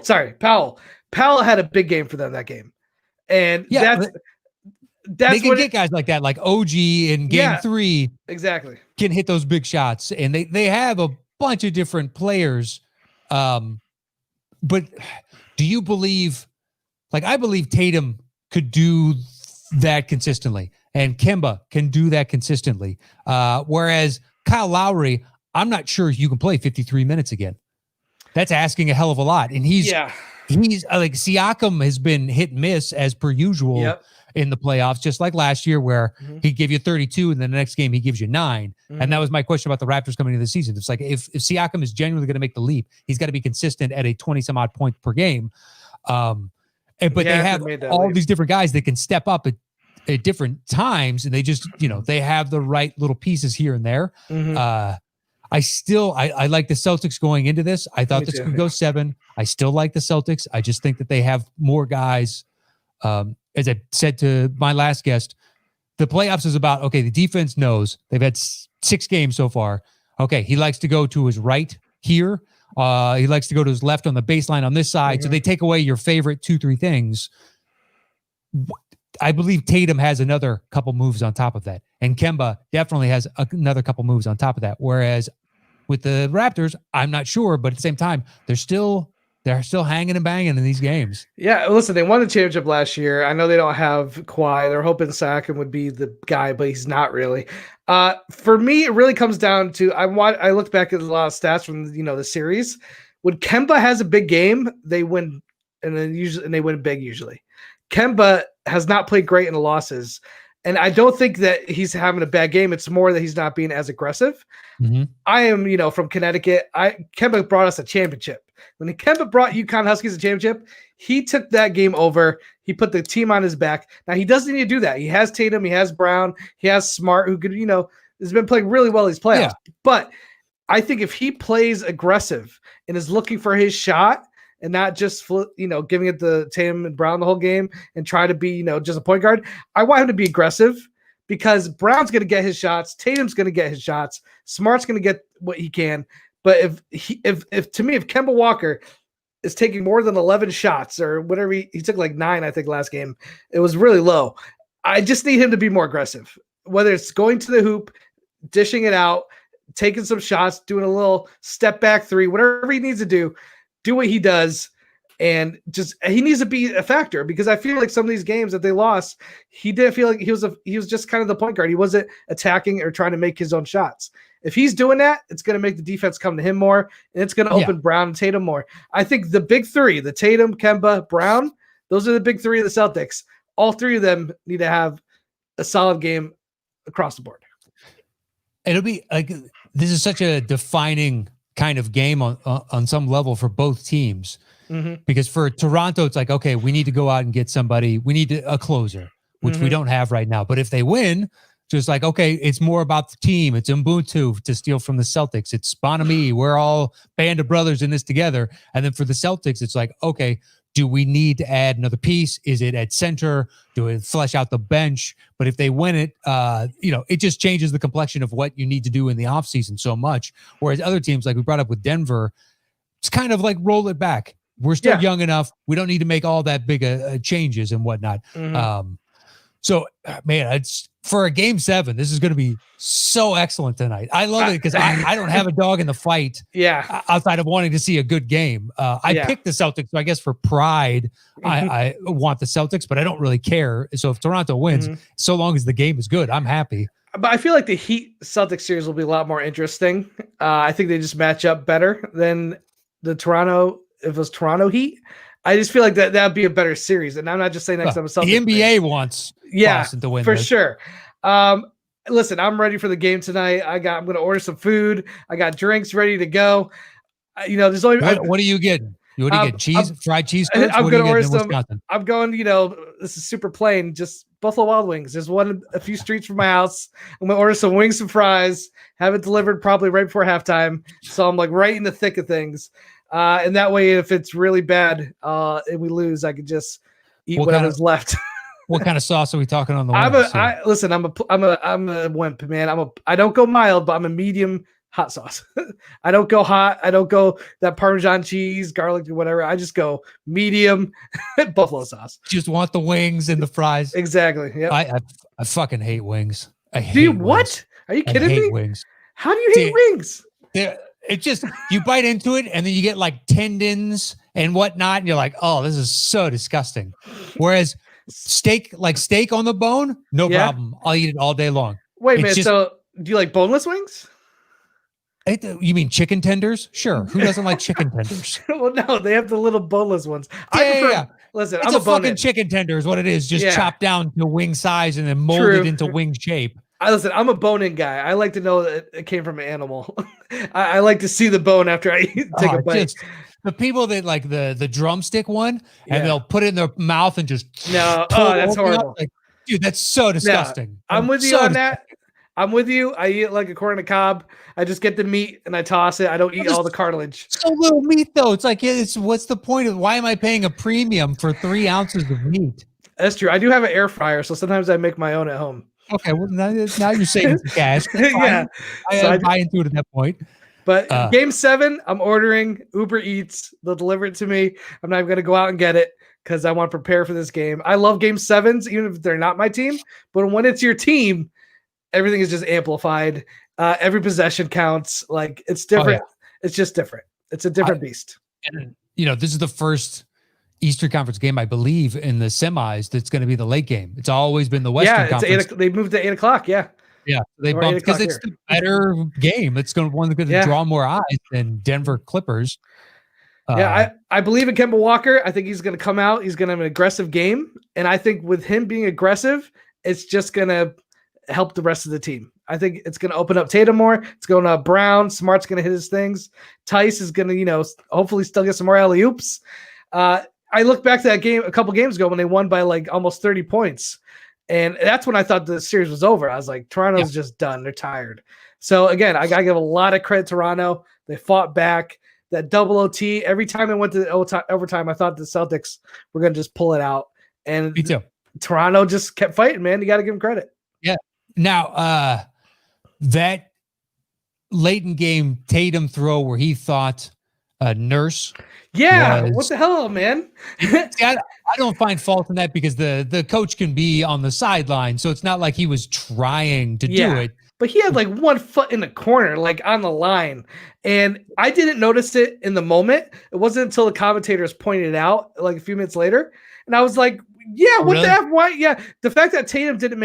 Sorry, Powell. Powell had a big game for them that game, and that's they can get guys like that, like OG in game 3. Exactly. Can hit those big shots, and they have a bunch of different players. But do you believe, I believe Tatum could do that consistently, and Kemba can do that consistently. Whereas Kyle Lowry, I'm not sure you can play 53 minutes again. That's asking a hell of a lot. And he's like, Siakam has been hit and miss as per usual in the playoffs, just like last year, where he gave you 32 and then the next game he gives you 9. And that was my question about the Raptors coming into the season. It's like, if Siakam is genuinely going to make the leap, he's got to be consistent at a 20 some odd point per game. But they have all these different guys that can step up at different times, and they just, they have the right little pieces here and there. I like the Celtics going into this. I thought this could go 7. I still like the Celtics. I just think that they have more guys. As I said to my last guest, the playoffs is about, the defense knows. They've had 6 games so far. Okay, he likes to go to his right here. He likes to go to his left on the baseline on this side. So they take away your favorite 2-3 things. I believe Tatum has another couple moves on top of that. And Kemba definitely has another couple moves on top of that. Whereas with the Raptors, I'm not sure, but at the same time, they're still they're still hanging and banging in these games. Yeah, listen, they won the championship last year. I know they don't have Kawhi. They're hoping Siakam would be the guy, but he's not really. For me, it really comes down to I looked back at a lot of stats from the series. When Kemba has a big game, they win, and they win big usually. Kemba has not played great in the losses, and I don't think that he's having a bad game. It's more that he's not being as aggressive. Mm-hmm. I am, from Connecticut. Kemba brought us a championship. When Kemba brought UConn Huskies a championship, he took that game over. He put the team on his back. Now, he doesn't need to do that. He has Tatum. He has Brown. He has Smart, who could, has been playing really well these playoffs. Yeah. But I think if he plays aggressive and is looking for his shot and not just, giving it to Tatum and Brown the whole game and try to be, just a point guard, I want him to be aggressive because Brown's going to get his shots. Tatum's going to get his shots. Smart's going to get what he can. But if Kemba Walker is taking more than 11 shots or whatever, he took like 9, I think last game, it was really low. I just need him to be more aggressive, whether it's going to the hoop, dishing it out, taking some shots, doing a little step back 3, whatever he needs to do what he does. And he needs to be a factor because I feel like some of these games that they lost, he didn't feel like he was just kind of the point guard. He wasn't attacking or trying to make his own shots. If he's doing that, it's going to make the defense come to him more, and it's going to open Brown and Tatum more. I think the big 3, the Tatum, Kemba, Brown, those are the big 3 of the Celtics. All 3 of them need to have a solid game across the board. It'll be like this is such a defining kind of game on some level for both teams. Mm-hmm. Because for Toronto, it's like, okay, we need to go out and get somebody. We need a closer, which we don't have right now. But if they win, just like, okay, it's more about the team. It's Ubuntu to steal from the Celtics. It's Bonami. We're all band of brothers in this together. And then for the Celtics, it's like, okay, do we need to add another piece? Is it at center? Do we flesh out the bench? But if they win it, it just changes the complexion of what you need to do in the offseason so much. Whereas other teams, like we brought up with Denver, it's kind of like roll it back. We're still young enough. We don't need to make all that big changes and whatnot. Mm-hmm. So, man, it's for a game 7. This is going to be so excellent tonight. I love it because I don't have a dog in the fight. Yeah. Outside of wanting to see a good game, I picked the Celtics. So I guess for pride, I want the Celtics, but I don't really care. So if Toronto wins, so long as the game is good, I'm happy. But I feel like the Heat Celtics series will be a lot more interesting. I think they just match up better than the Toronto. If it was Toronto Heat, I just feel like that'd be a better series. And I'm not just saying next time. The NBA wants Boston to win for sure. Listen, I'm ready for the game tonight. I'm going to order some food. I got drinks ready to go. There's only what are you getting? You want to get cheese, fried cheese? I'm going to order some. I'm going. This is super plain. Just Buffalo Wild Wings. There's one a few streets from my house. I'm going to order some wings and fries. Have it delivered probably right before halftime. So I'm like right in the thick of things. And that way, if it's really bad and we lose, I could just eat whatever's left. What kind of sauce are we talking on the wings? Listen, I'm a wimp, man. I don't go mild, but I'm a medium hot sauce. I don't go hot. I don't go that Parmesan cheese, garlic, or whatever. I just go medium buffalo sauce. Just want the wings and the fries. Exactly. Yeah. I fucking hate wings. Are you kidding me? Wings. How do you hate wings? It's just you bite into it and then you get like tendons and whatnot, and you're like, oh, this is so disgusting. Whereas steak on the bone, no problem. I'll eat it all day long. Wait a minute. So do you like boneless wings? You mean chicken tenders? Sure. Who doesn't like chicken tenders? Well, no, they have the little boneless ones. Listen, it's a fucking chicken tender is what it is. Just chopped down to wing size and then molded into wing shape. I'm a bone-in guy. I like to know that it came from an animal. I like to see the bone after I take a bite. The people that like the drumstick one, and they'll put it in their mouth and just that's horrible. Like, dude, that's so disgusting. I'm with you on that. I'm with you. I eat it like a corn on the cob. I just get the meat and I toss it. I don't eat all the cartilage. So little meat though. It's like what's the point of why am I paying a premium for 3 ounces of meat? That's true. I do have an air fryer, so sometimes I make my own at home. Okay, well now you're saving some cash. I buy into it at that point. But game 7, I'm ordering Uber Eats. They'll deliver it to me. I'm not even going to go out and get it because I want to prepare for this game. I love game 7s, even if they're not my team. But when it's your team, everything is just amplified. Every possession counts. Like it's different. It's just different. It's a different beast. this is the first Eastern Conference game, I believe, in the semis that's going to be the late game. It's always been the Western Conference. They moved to 8:00. Yeah. Yeah, they bumped because it's the better game. It's going to draw more eyes than Denver Clippers. I believe in Kemba Walker. I think he's going to come out. He's going to have an aggressive game. And I think with him being aggressive, it's just going to help the rest of the team. I think it's going to open up Tatum more. It's going to Brown. Smart's going to hit his things. Tice is going to, hopefully still get some more alley-oops. I look back to that game a couple games ago when they won by like almost 30 points. And that's when I thought the series was over. I was like, Toronto's just done. They're tired. So again, I got to give a lot of credit to Toronto. They fought back. That double OT, every time it went to overtime, I thought the Celtics were going to just pull it out. And me too. Toronto just kept fighting, man. You got to give them credit. Yeah. Now, that late in game Tatum throw where he thought Nurse. Yeah. What the hell, man? I don't find fault in that because the coach can be on the sideline. So it's not like he was trying to do it. But he had like 1 foot in the corner, like on the line. And I didn't notice it in the moment. It wasn't until the commentators pointed it out like a few minutes later. And I was like, yeah, what the F? Why? Yeah. The fact that Tatum didn't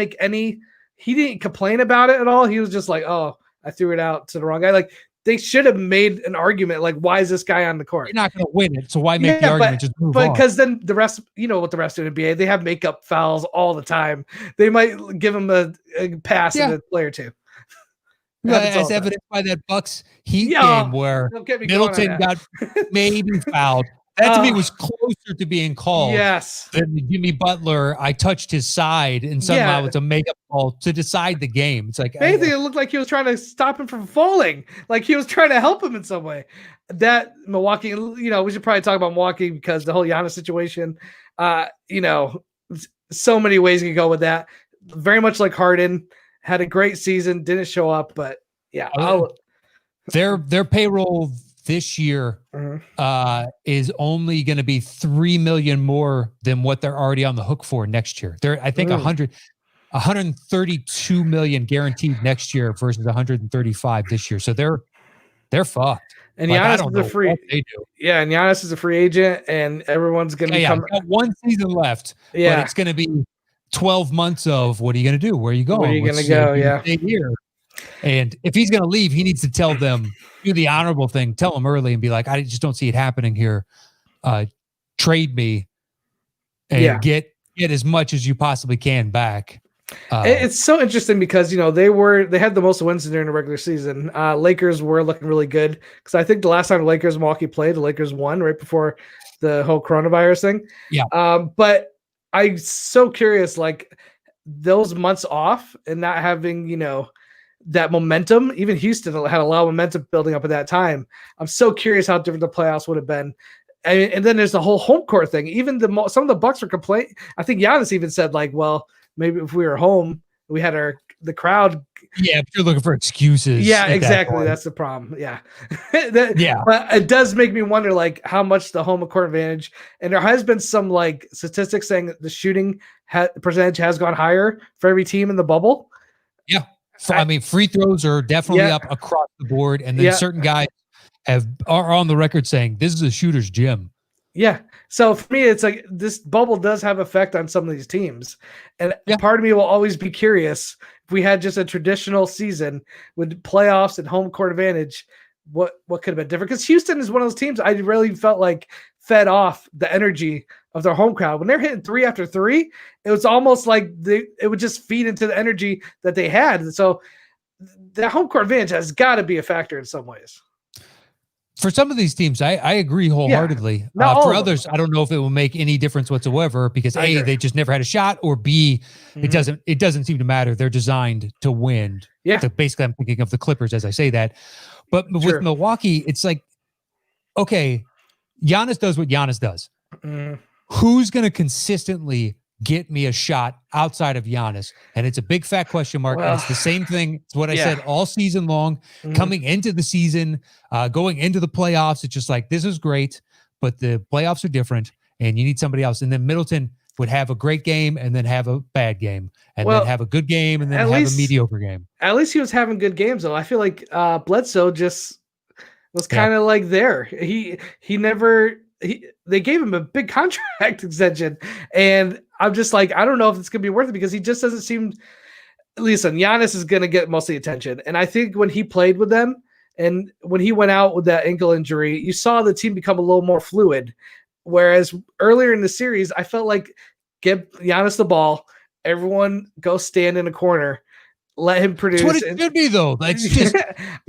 he didn't complain about it at all. He was just like, oh, I threw it out to the wrong guy. Like, they should have made an argument like, why is this guy on the court? You're not going to win it, so why make the argument? Just move on. Because then the rest, what the rest of the NBA, they have makeup fouls all the time. They might give him a pass in a play or two. As evidenced by that Bucks Heat game where Middleton got maybe fouled. That to me was closer to being called than Jimmy Butler. I touched his side and somehow it's a makeup call to decide the game. It's like anything. It looked like he was trying to stop him from falling. Like he was trying to help him in some way. That Milwaukee, we should probably talk about Milwaukee because the whole Giannis situation, so many ways you can go with that. Very much like Harden, had a great season, didn't show up, but their payroll this year is only going to be $3 million more than what they're already on the hook for next year. They're, I think, 132 million guaranteed next year versus 135 this year. So they're fucked. And Giannis is a free. Yeah, and Giannis is a free agent, and everyone's going to become. Got one season left. Yeah, but it's going to be 12 months of what are you going to do? Where are you going? Where are you going to go? Yeah. Here. And if he's going to leave, he needs to tell them, do the honorable thing, tell them early and be like, I just don't see it happening here. Trade me and get as much as you possibly can back. It's so interesting because, they had the most wins during the regular season. Lakers were looking really good because I think the last time the Lakers and Milwaukee played, the Lakers won right before the whole coronavirus thing. Yeah. But I'm so curious, like those months off and not having, that momentum. Even Houston had a lot of momentum building up at that time. I'm so curious how different the playoffs would have been. And then there's the whole home court thing. Even some of the Bucks were complaining. I think Giannis even said like, well, maybe if we were home, we had the crowd. Yeah, but you're looking for excuses. Yeah, exactly. That's the problem. Yeah. But it does make me wonder like how much the home court advantage, and there has been some like statistics saying that the shooting percentage has gone higher for every team in the bubble. Yeah. Free throws are definitely up across the board. And then certain guys are on the record saying this is a shooter's gym. Yeah. So for me, it's like this bubble does have effect on some of these teams. And part of me will always be curious if we had just a traditional season with playoffs and home court advantage, what could have been different? Because Houston is one of those teams I really felt like fed off the energy of their home crowd. When they're hitting 3 after 3, it was almost like it would just feed into the energy that they had. And so the home court advantage has got to be a factor in some ways. For some of these teams, I agree wholeheartedly. For others, I don't know if it will make any difference whatsoever because A, they just never had a shot, or B, it doesn't seem to matter. They're designed to win. Yeah. So basically, I'm thinking of the Clippers as I say that. But with Milwaukee, it's like, okay, Giannis does what Giannis does. Who's going to consistently get me a shot outside of Giannis? And it's a big fat question mark. And it's the same thing. It's what I said all season long, coming into the season, going into the playoffs. It's just like, this is great, but the playoffs are different and you need somebody else. And then Middleton would have a great game and then have a bad game and then have a good game and then have a mediocre game. At least he was having good games though. I feel like Bledsoe just was kind of like there. He never they gave him a big contract extension, and I'm just like, I don't know if it's gonna be worth it because he just doesn't seem. Listen, Giannis is gonna get most of the attention, and I think when he played with them and when he went out with that ankle injury, you saw the team become a little more fluid. Whereas earlier in the series, I felt like give Giannis the ball, everyone go stand in a corner, let him produce. That's what it should be, though. Let's just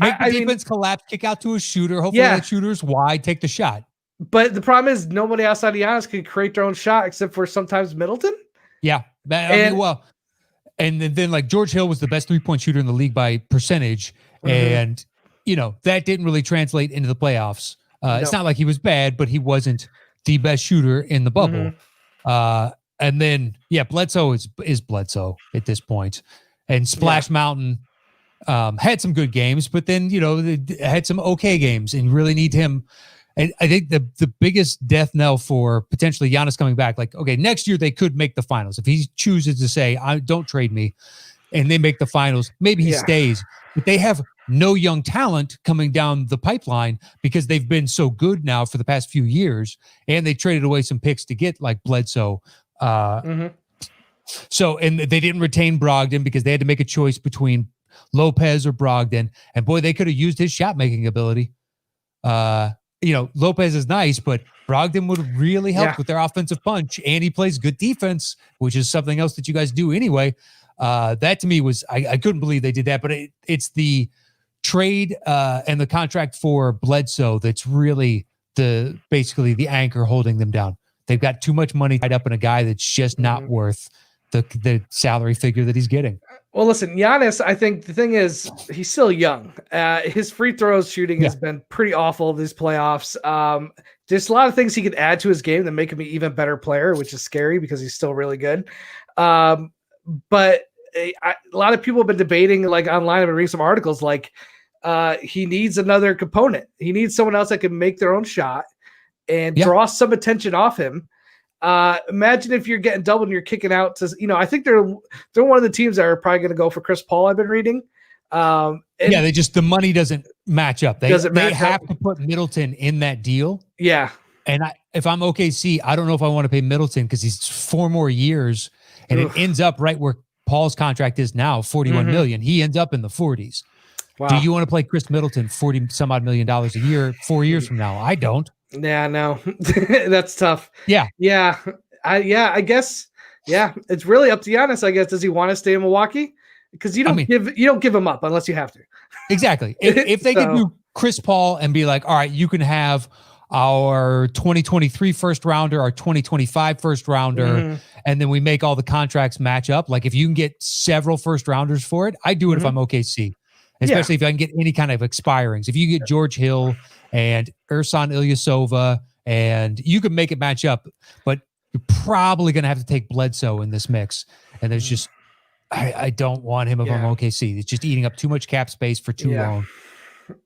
make the defense collapse, kick out to a shooter. Hopefully that shooter's wide, take the shot. But the problem is nobody outside of Giannis can create their own shot except for sometimes Middleton. Yeah. And then like George Hill was the best 3-point shooter in the league by percentage. And, that didn't really translate into the playoffs. It's not like he was bad, but he wasn't the best shooter in the bubble. And then, Bledsoe is Bledsoe at this point. And Splash Mountain had some good games, but then, had some okay games, and you really need him. And I think the biggest death knell for potentially Giannis coming back, like, okay, next year they could make the finals. If he chooses to say, don't trade me, and they make the finals, maybe he stays. But they have no young talent coming down the pipeline because they've been so good now for the past few years, and they traded away some picks to get like Bledsoe. So, and they didn't retain Brogdon because they had to make a choice between Lopez or Brogdon. And boy, they could have used his shot making ability. Lopez is nice, but Brogdon would have really helped with their offensive punch, and he plays good defense, which is something else that you guys do anyway. That to me was, I couldn't believe they did that, but it's the trade and the contract for Bledsoe that's really basically the anchor holding them down. They've got too much money tied up in a guy that's just not worth the salary figure that he's getting. Well, listen, Giannis, I think the thing is he's still young. His free throws shooting has been pretty awful this playoffs. There's a lot of things he could add to his game that make him an even better player, which is scary because he's still really good. But a lot of people have been debating, like online, I've been reading some articles, like he needs another component. He needs someone else that can make their own shot and draw some attention off him. Imagine if you're getting doubled and you're kicking out to, I think they're one of the teams that are probably going to go for Chris Paul. I've been reading. The money doesn't match up. They have to put Middleton in that deal. Yeah. And if I'm OKC, I don't know if I want to pay Middleton because he's 4 more years, and it ends up right where Paul's contract is now, $41 million. He ends up in the 40s. Wow. Do you want to play Chris Middleton $40 some odd million a year 4 years from now? I don't. Yeah, no, that's tough. Yeah. I guess. Yeah, it's really up to Giannis. I guess. Does he want to stay in Milwaukee? Because you don't give him up unless you have to. Exactly. If they can do Chris Paul and be like, all right, you can have our 2023 first rounder, our 2025 first rounder, and then we make all the contracts match up. Like if you can get several first rounders for it, I do it if I'm OKC. Especially if I can get any kind of expirings. If you get George Hill and Ersan Ilyasova, and you can make it match up, but you're probably going to have to take Bledsoe in this mix. And there's just, I don't want him if I'm OKC. It's just eating up too much cap space for too long.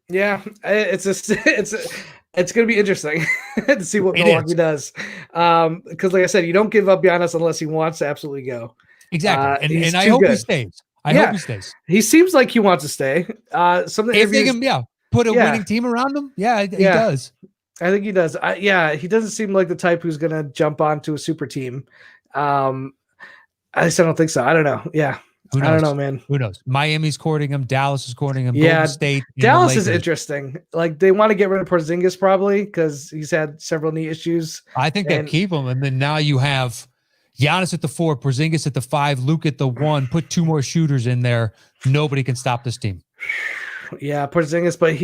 Yeah, it's going to be interesting to see what Milwaukee does. Because like I said, you don't give up Giannis unless he wants to absolutely go. Exactly. And I hope he stays. I hope he stays. He seems like he wants to stay. If they can, put a winning team around him. Yeah, he does. I think he does. He doesn't seem like the type who's going to jump onto a super team. I just don't think so. I don't know. Yeah. I don't know, man. Who knows? Miami's courting him. Dallas is courting him. Golden State. Dallas is interesting. Like they want to get rid of Porzingis probably because he's had several knee issues. I think they'll keep him. And then now you have Giannis at the 4, Porzingis at the 5, Luke at the 1, put 2 more shooters in there. Nobody can stop this team. Yeah, Porzingis, but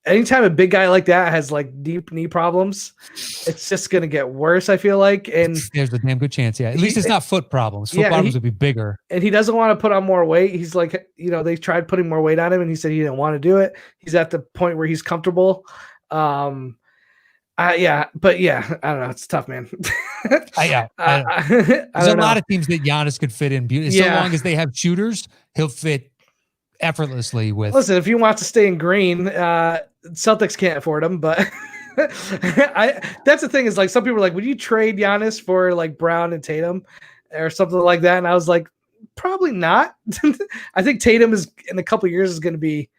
anytime a big guy like that has like deep knee problems, it's just going to get worse, I feel like. And there's a damn good chance. Yeah. At least it's not foot problems. Foot problems would be bigger. And he doesn't want to put on more weight. He's like, they tried putting more weight on him and he said he didn't want to do it. He's at the point where he's comfortable. I don't know. It's tough, man. There's a lot of teams that Giannis could fit in. So long as they have shooters, he'll fit effortlessly with. Listen, if he wants to stay in green, Celtics can't afford him, but that's the thing is like some people are like, would you trade Giannis for like Brown and Tatum or something like that? And I was like, probably not. I think Tatum is in a couple of years is going to be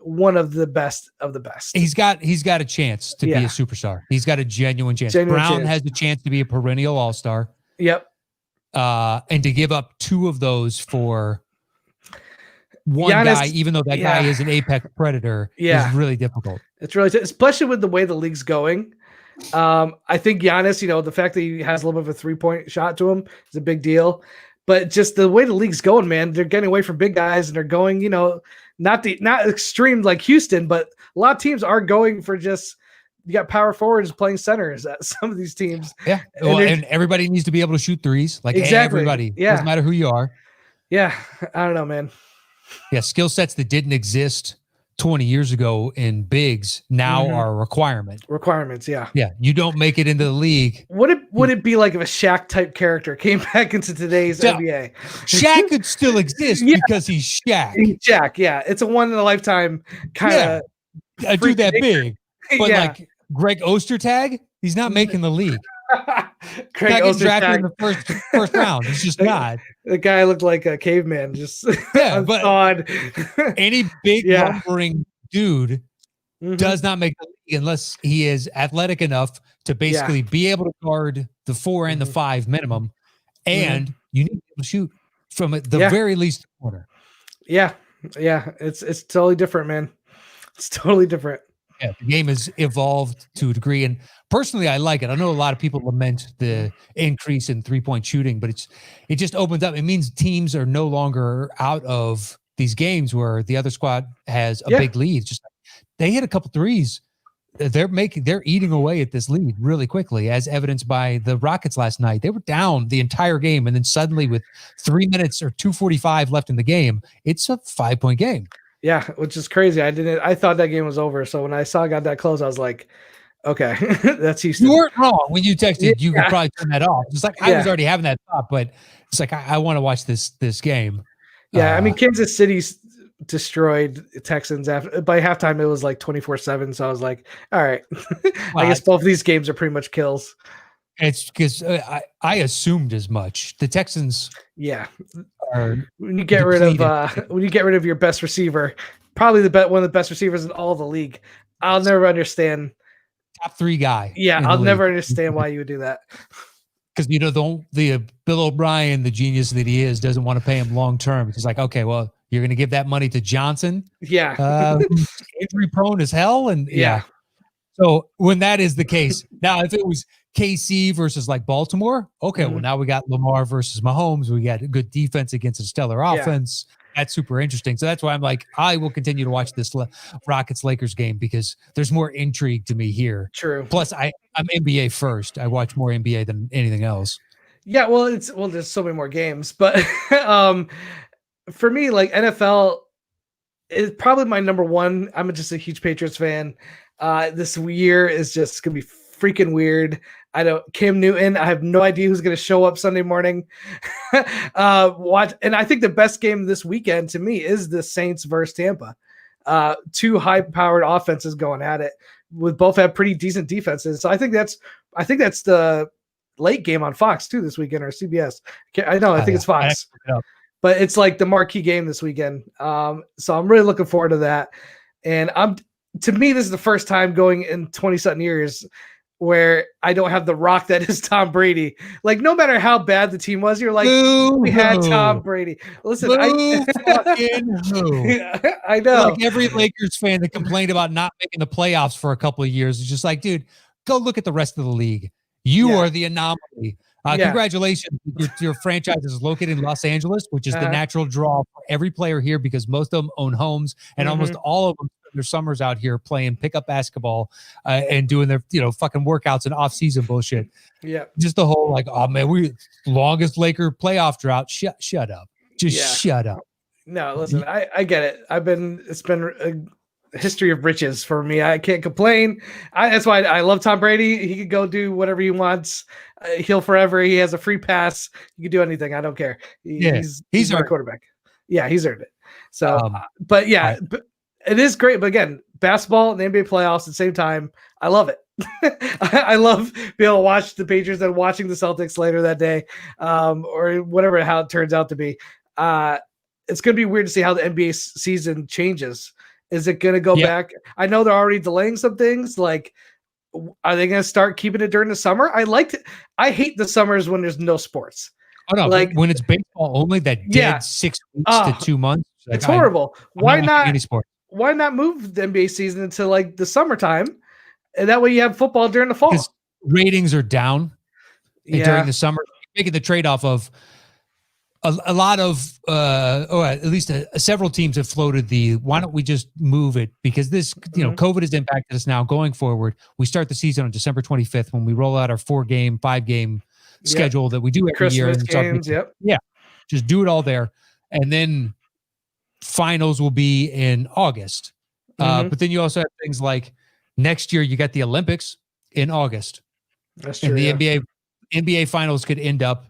one of the best of the best. He's got a chance to be a superstar. He's got a genuine chance. Brown has a chance to be a perennial all-star. Yep. And to give up 2 of those for one Giannis, guy, even though that guy is an apex predator, is really difficult. It's really, especially with the way the league's going. I think Giannis, the fact that he has a little bit of a 3-point shot to him is a big deal. But just the way the league's going, man, they're getting away from big guys and they're going, not extreme like Houston, but a lot of teams are going for just, you got power forwards playing centers at some of these teams. Yeah. And everybody needs to be able to shoot threes. Like everybody. Yeah. Doesn't matter who you are. Yeah. I don't know, man. Yeah. Skill sets that didn't exist 20 years ago in bigs now are a requirement. Requirements, yeah. Yeah. You don't make it into the league. Would it be like if a Shaq type character came back into today's NBA? Shaq could still exist because he's Shaq. He's Shaq, yeah. It's a one in a lifetime kind of a dude that big. But like Greg Ostertag, he's not making the league. Greg Ostertag drafted in the first round. He's just not. The guy looked like a caveman, just but any big lumbering dude does not make the league unless he is athletic enough to basically be able to guard the 4 and the 5 minimum, and you need to be able to shoot from the very least corner. Yeah, it's totally different, man. It's totally different. Yeah, the game has evolved to a degree, and personally, I like it. I know a lot of people lament the increase in 3-point shooting, but it just opens up. It means teams are no longer out of these games where the other squad has a big lead. Just they hit a couple threes, they're eating away at this lead really quickly, as evidenced by the Rockets last night. They were down the entire game, and then suddenly, with 3 minutes or 2:45 left in the game, it's a 5-point game. Yeah, which is crazy. I thought that game was over. So when I saw it got that close, I was like, okay, that's Houston. You weren't wrong when you texted. You could probably turn that off. It's like I was already having that thought, but it's like I want to watch this game. Yeah, I mean, Kansas City's destroyed Texans by halftime. It was like 24-7. So I was like, all right, I guess both of these games are pretty much kills. It's because I assumed as much. The Texans, when you get rid of your best receiver, probably one of the best receivers in all the league, I'll never understand. Top 3 guy. Yeah, I'll never understand why you would do that. Because the Bill O'Brien, the genius that he is, doesn't want to pay him long term. He's like, okay, well, you're going to give that money to Johnson. Yeah, injury prone as hell, and So when that is the case, now if it was KC versus like Baltimore, okay, well now we got Lamar versus Mahomes. We got a good defense against a stellar offense. That's super interesting. So that's why I'm like, I will continue to watch this Rockets-Lakers game because there's more intrigue to me here. True. Plus, I'm NBA first. I watch more NBA than anything else. Yeah, well, there's so many more games, but for me, like NFL is probably my number one. I'm just a huge Patriots fan. This year is just gonna be freaking weird. Cam Newton, I have no idea who's going to show up Sunday morning. And I think the best game this weekend to me is the Saints versus Tampa. 2 high-powered offenses going at it. We both have pretty decent defenses. So I think that's the late game on Fox too this weekend, or CBS. I think it's Fox. But it's like the marquee game this weekend. So I'm really looking forward to that. And to me, this is the first time going in 20-something years where I don't have the rock that is Tom Brady. Like, no matter how bad the team was, you're like, we had Tom Brady. Listen, I know. Like every Lakers fan that complained about not making the playoffs for a couple of years is just like, dude, go look at the rest of the league. You are the anomaly. Congratulations. Your franchise is located in Los Angeles, which is the natural draw for every player here because most of them own homes and almost all of them spend their summers out here playing pickup basketball and doing their fucking workouts and off-season bullshit. Yeah. Just the whole like, oh man, we longest Laker playoff drought. Shut up. Just shut up. No, listen, I get it. It's been a history of riches for me. I can't complain. That's why I love Tom Brady. He could go do whatever he wants. He'll forever. He has a free pass. He can do anything. I don't care. He's our quarterback. Yeah, he's earned it. So, but it is great. But again, basketball and the NBA playoffs at the same time, I love it. I love being able to watch the Patriots and watching the Celtics later that day, or whatever, how it turns out to be. It's going to be weird to see how the NBA season changes Is it going to go back? I know they're already delaying some things. Like, are they going to start keeping it during the summer? I hate the summers when there's no sports. Oh no, like when it's baseball only, that dead 6 weeks to 2 months. Like, it's horrible. Why not any sport? Why not move the NBA season into like the summertime? And that way you have football during the fall. Because ratings are down during the summer. Making the trade-off of a lot of, or at least several teams have floated why don't we just move it? Because this, COVID has impacted us now going forward. We start the season on December 25th when we roll out our 4-game, 5-game schedule that we do every year. Games, Yeah. Just do it all there. And then finals will be in August. But then you also have things like next year, you got the Olympics in August. That's true. And the NBA finals could end up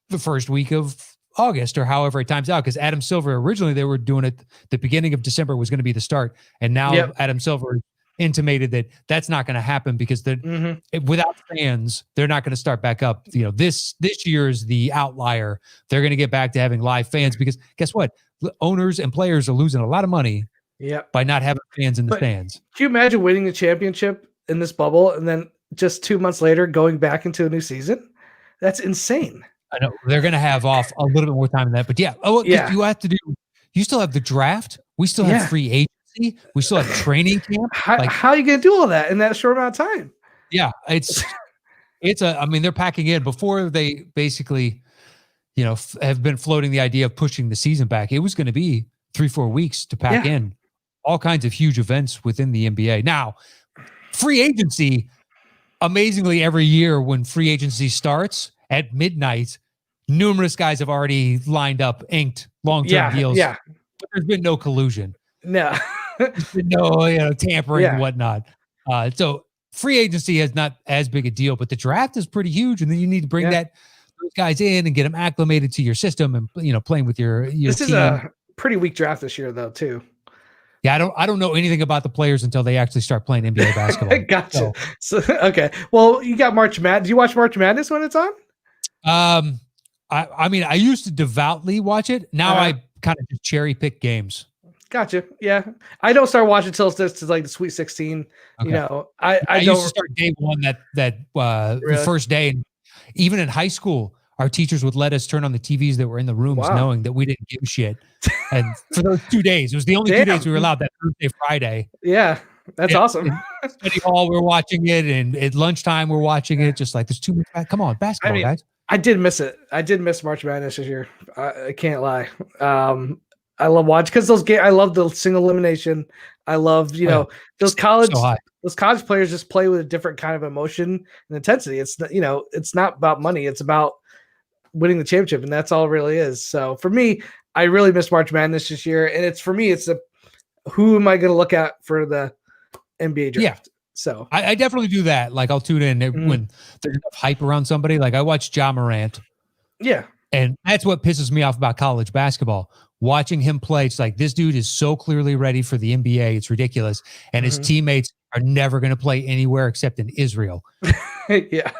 the first week of August or however it times out. Because Adam Silver, originally they were doing it, the beginning of December was going to be the start. And now Adam Silver intimated that that's not going to happen because without fans, they're not going to start back up. This year is the outlier. They're going to get back to having live fans because guess what? Owners and players are losing a lot of money by not having fans in the stands. Can you imagine winning the championship in this bubble and then just 2 months later going back into a new season? That's insane. I know they're going to have off a little bit more time than that, but you have to you still have the draft. We still have free agency. We still have training camp. How are you going to do all that in that short amount of time? Yeah, they're packing in before they basically, have been floating the idea of pushing the season back. It was going to be 3-4 weeks to pack in all kinds of huge events within the NBA. Now, free agency, amazingly, every year when free agency starts at midnight, numerous guys have already lined up, inked long-term deals. Yeah. But there's been no collusion. No. There's been no tampering and whatnot. So free agency is not as big a deal, but the draft is pretty huge. And then you need to bring those guys in and get them acclimated to your system and, playing with your This team. Is a pretty weak draft this year, though, too. Yeah, I don't know anything about the players until they actually start playing NBA basketball. Gotcha. So, okay. Well, you got March Madness. Do you watch March Madness when it's on? I used to devoutly watch it. Now I kind of just cherry pick games. Gotcha. Yeah, I don't start watching until it's like the Sweet 16. Okay. I used to start day one the first day, and even in high school, our teachers would let us turn on the TVs that were in the rooms, knowing that we didn't give a shit. And for those 2 days, it was the only 2 days we were allowed. That Thursday, Friday. Yeah, that's awesome. In study hall, we're watching it, and at lunchtime, we're watching it. Just like there's too much. Come on, basketball, guys. I did miss it. I did miss March Madness this year. I can't lie. I love watching because those games. I love the single elimination. I love those college players just play with a different kind of emotion and intensity. It's it's not about money. It's about winning the championship, and that's all it really is. So for me, I really missed March Madness this year, and it's who am I going to look at for the NBA draft? Yeah. So I definitely do that. Like I'll tune in when there's enough hype around somebody. Like I watch Ja Morant. Yeah. And that's what pisses me off about college basketball. Watching him play, it's like this dude is so clearly ready for the NBA. It's ridiculous. And his teammates are never going to play anywhere except in Israel. Yeah.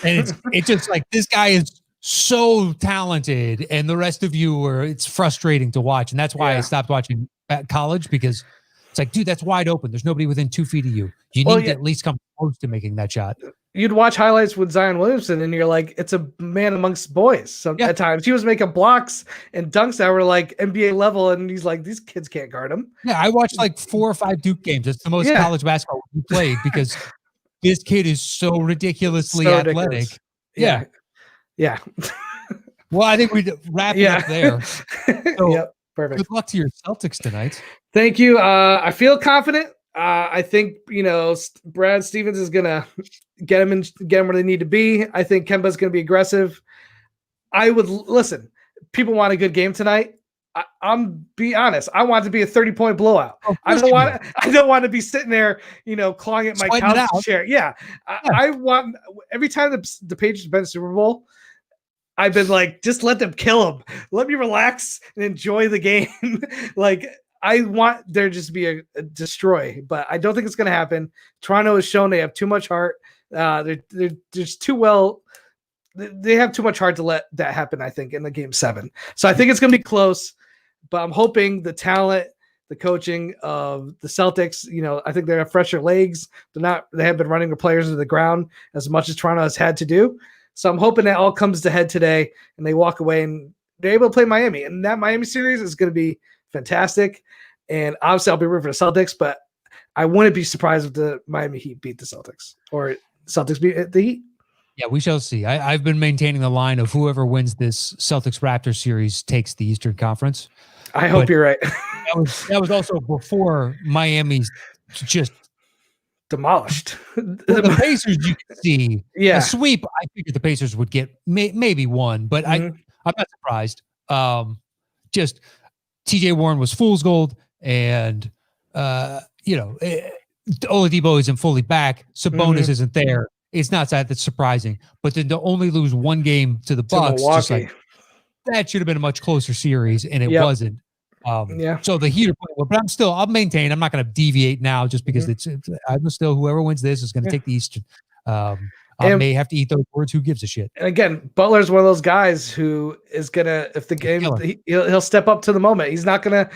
And it's just like this guy is so talented, and the rest of you it's frustrating to watch. And that's why I stopped watching college, because it's like, dude, that's wide open. There's nobody within 2 feet of you. You need to at least come close to making that shot. You'd watch highlights with Zion Williamson, and you're like, it's a man amongst boys. So at times he was making blocks and dunks that were like NBA level, and he's like, these kids can't guard him. Yeah, I watched like 4 or 5 Duke games. It's the most college basketball we played because this kid is so ridiculously athletic. Yeah. Yeah. Well, I think we'd wrap it up there. So, perfect. Good luck to your Celtics tonight. Thank you. I feel confident. I think Brad Stevens is gonna get them where they need to be. I think Kemba's gonna be aggressive. I would listen. People want a good game tonight. I'm be honest. I want it to be a 30-point blowout. I don't want to be sitting there, clawing at my couch chair. Yeah. I want every time the Patriots been Super Bowl, I've been like, just let them kill them. Let me relax and enjoy the game. Like, I want there just to be a destroy, but I don't think it's going to happen. Toronto has shown they have too much heart. They're just too well. They have too much heart to let that happen, I think, in the game 7. So I think it's going to be close, but I'm hoping the talent the coaching of the Celtics. I think they have fresher legs. They have been running the players to the ground as much as Toronto has had to do. So I'm hoping that all comes to head today and they walk away and they're able to play Miami. And that Miami series is going to be fantastic. And obviously I'll be rooting for the Celtics, but I wouldn't be surprised if the Miami Heat beat the Celtics or Celtics beat the Heat. Yeah, we shall see. I've been maintaining the line of whoever wins this Celtics-Raptors series takes the Eastern Conference. I hope you're right. that was also before Miami's just demolished. The Pacers, you can see a sweep. I figured the Pacers would get maybe one, but I'm not surprised. Just TJ Warren was fool's gold, and Oladipo isn't fully back. Sabonis isn't there. It's not that's surprising, but then to only lose one game to the Bucks, just like that should have been a much closer series, and it wasn't. So the Heat are playing well, but I'll maintain. I'm not going to deviate now just because I'm still whoever wins this is going to take the Eastern. I may have to eat those words. Who gives a shit? And again, Butler's one of those guys who is gonna, if the game, he'll step up to the moment. He's not gonna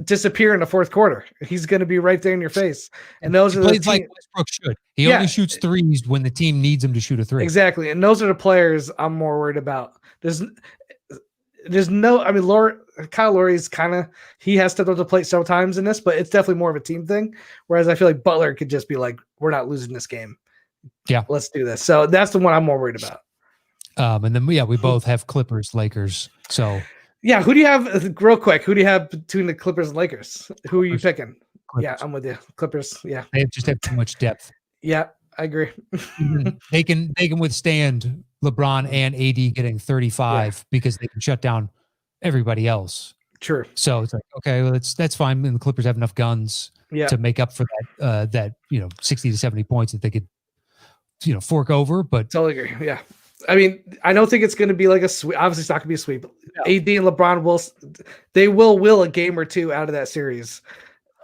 disappear in the fourth quarter. He's gonna be right there in your face. And those are plays like Westbrook should. He only shoots threes when the team needs him to shoot a three. Exactly. And those are the players I'm more worried about. There's no, I mean, Kyle Lowry's he has stepped up to the plate several times in this, but it's definitely more of a team thing. Whereas I feel like Butler could just be like, we're not losing this game. Yeah, let's do this. So that's the one I'm more worried about. And then we both have Clippers, Lakers. So who do you have real quick? Who do you have between the Clippers and Lakers? Who are you picking? Clippers. Yeah, I'm with you. Clippers. Yeah, they just have too much depth. Yeah, I agree. they can withstand LeBron and AD getting 35 because they can shut down everybody else. True. So it's like, okay, well, that's fine. And the Clippers have enough guns to make up for that 60 to 70 points that they could fork over. But totally agree. Yeah. I mean, I don't think it's going to be like a sweep. Obviously, it's not going to be a sweep. Yeah. AD and LeBron will a game or two out of that series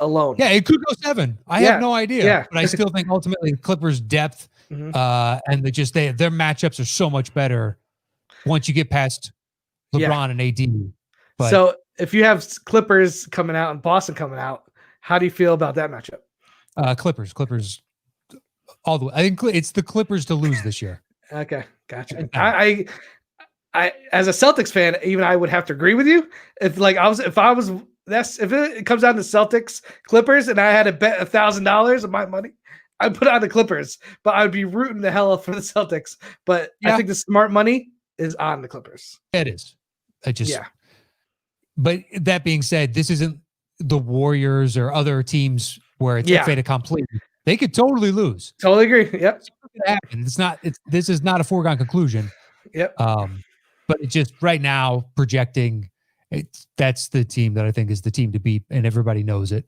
alone. Yeah, it could go 7. I have no idea. Yeah. But I still think ultimately the Clippers' depth and their matchups are so much better once you get past LeBron and AD. But, so if you have Clippers coming out and Boston coming out, how do you feel about that matchup? Clippers all the way. I think it's the Clippers to lose this year. Okay, gotcha. I as a Celtics fan, even I would have to agree with you. If it comes down to Celtics Clippers and I had to bet $1,000 of my money, I'd put on the Clippers, but I'd be rooting the hell up for the Celtics. But I think the smart money is on the Clippers. It is. But that being said, this isn't the Warriors or other teams where it's a fait accompli. They could totally lose. Totally agree. Yep. This is not a foregone conclusion. Yep. But it's just right now projecting that's the team that I think is the team to beat, and everybody knows it.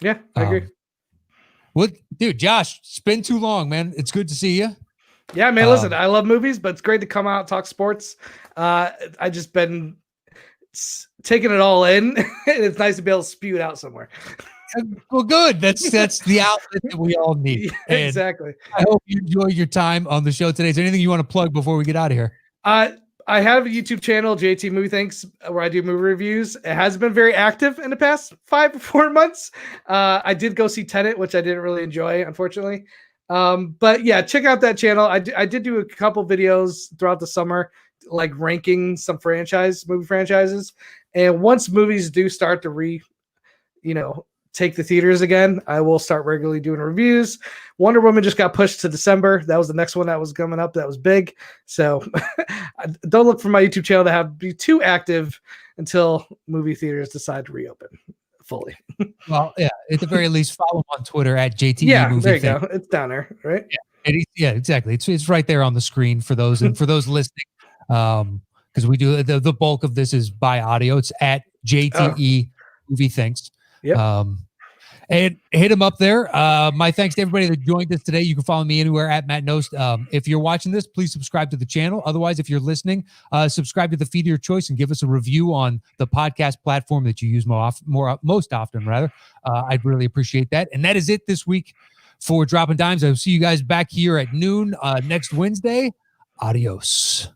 Yeah, I agree. Well, dude, Josh, it's been too long, man. It's good to see you. Yeah, man. Listen, I love movies, but it's great to come out and talk sports. I just been taking it all in, and it's nice to be able to spew it out somewhere. Well, good. That's the outlet that we all need. Yeah, exactly. I hope you enjoy your time on the show today. Is there anything you want to plug before we get out of here? I have a YouTube channel, JTE Movie Thanks, where I do movie reviews. It has been very active in the past 5 to 4 months. I did go see Tenet, which I didn't really enjoy, unfortunately. But yeah, check out that channel. I did do a couple videos throughout the summer, like ranking some movie franchises. And once movies do start to take the theaters again, I will start regularly doing reviews. Wonder Woman just got pushed to December. That was the next one that was coming up. That was big. So don't look for my YouTube channel to be too active until movie theaters decide to reopen fully. Well, yeah, at the very least, follow him on Twitter at JTE Movie. There you go. It's down there, right? Yeah, exactly. It's right there on the screen for those and for those listening. Because we do the bulk of this is by audio. It's at JTE Movie Thanks. Yep. And hit him up there. My thanks to everybody that joined us today. You can follow me anywhere at Matt Nost. If you're watching this, please subscribe to the channel. Otherwise, if you're listening, subscribe to the feed of your choice and give us a review on the podcast platform that you use most often. I'd really appreciate that. And that is it this week for Dropping Dimes. I'll see you guys back here at noon next Wednesday. Adios.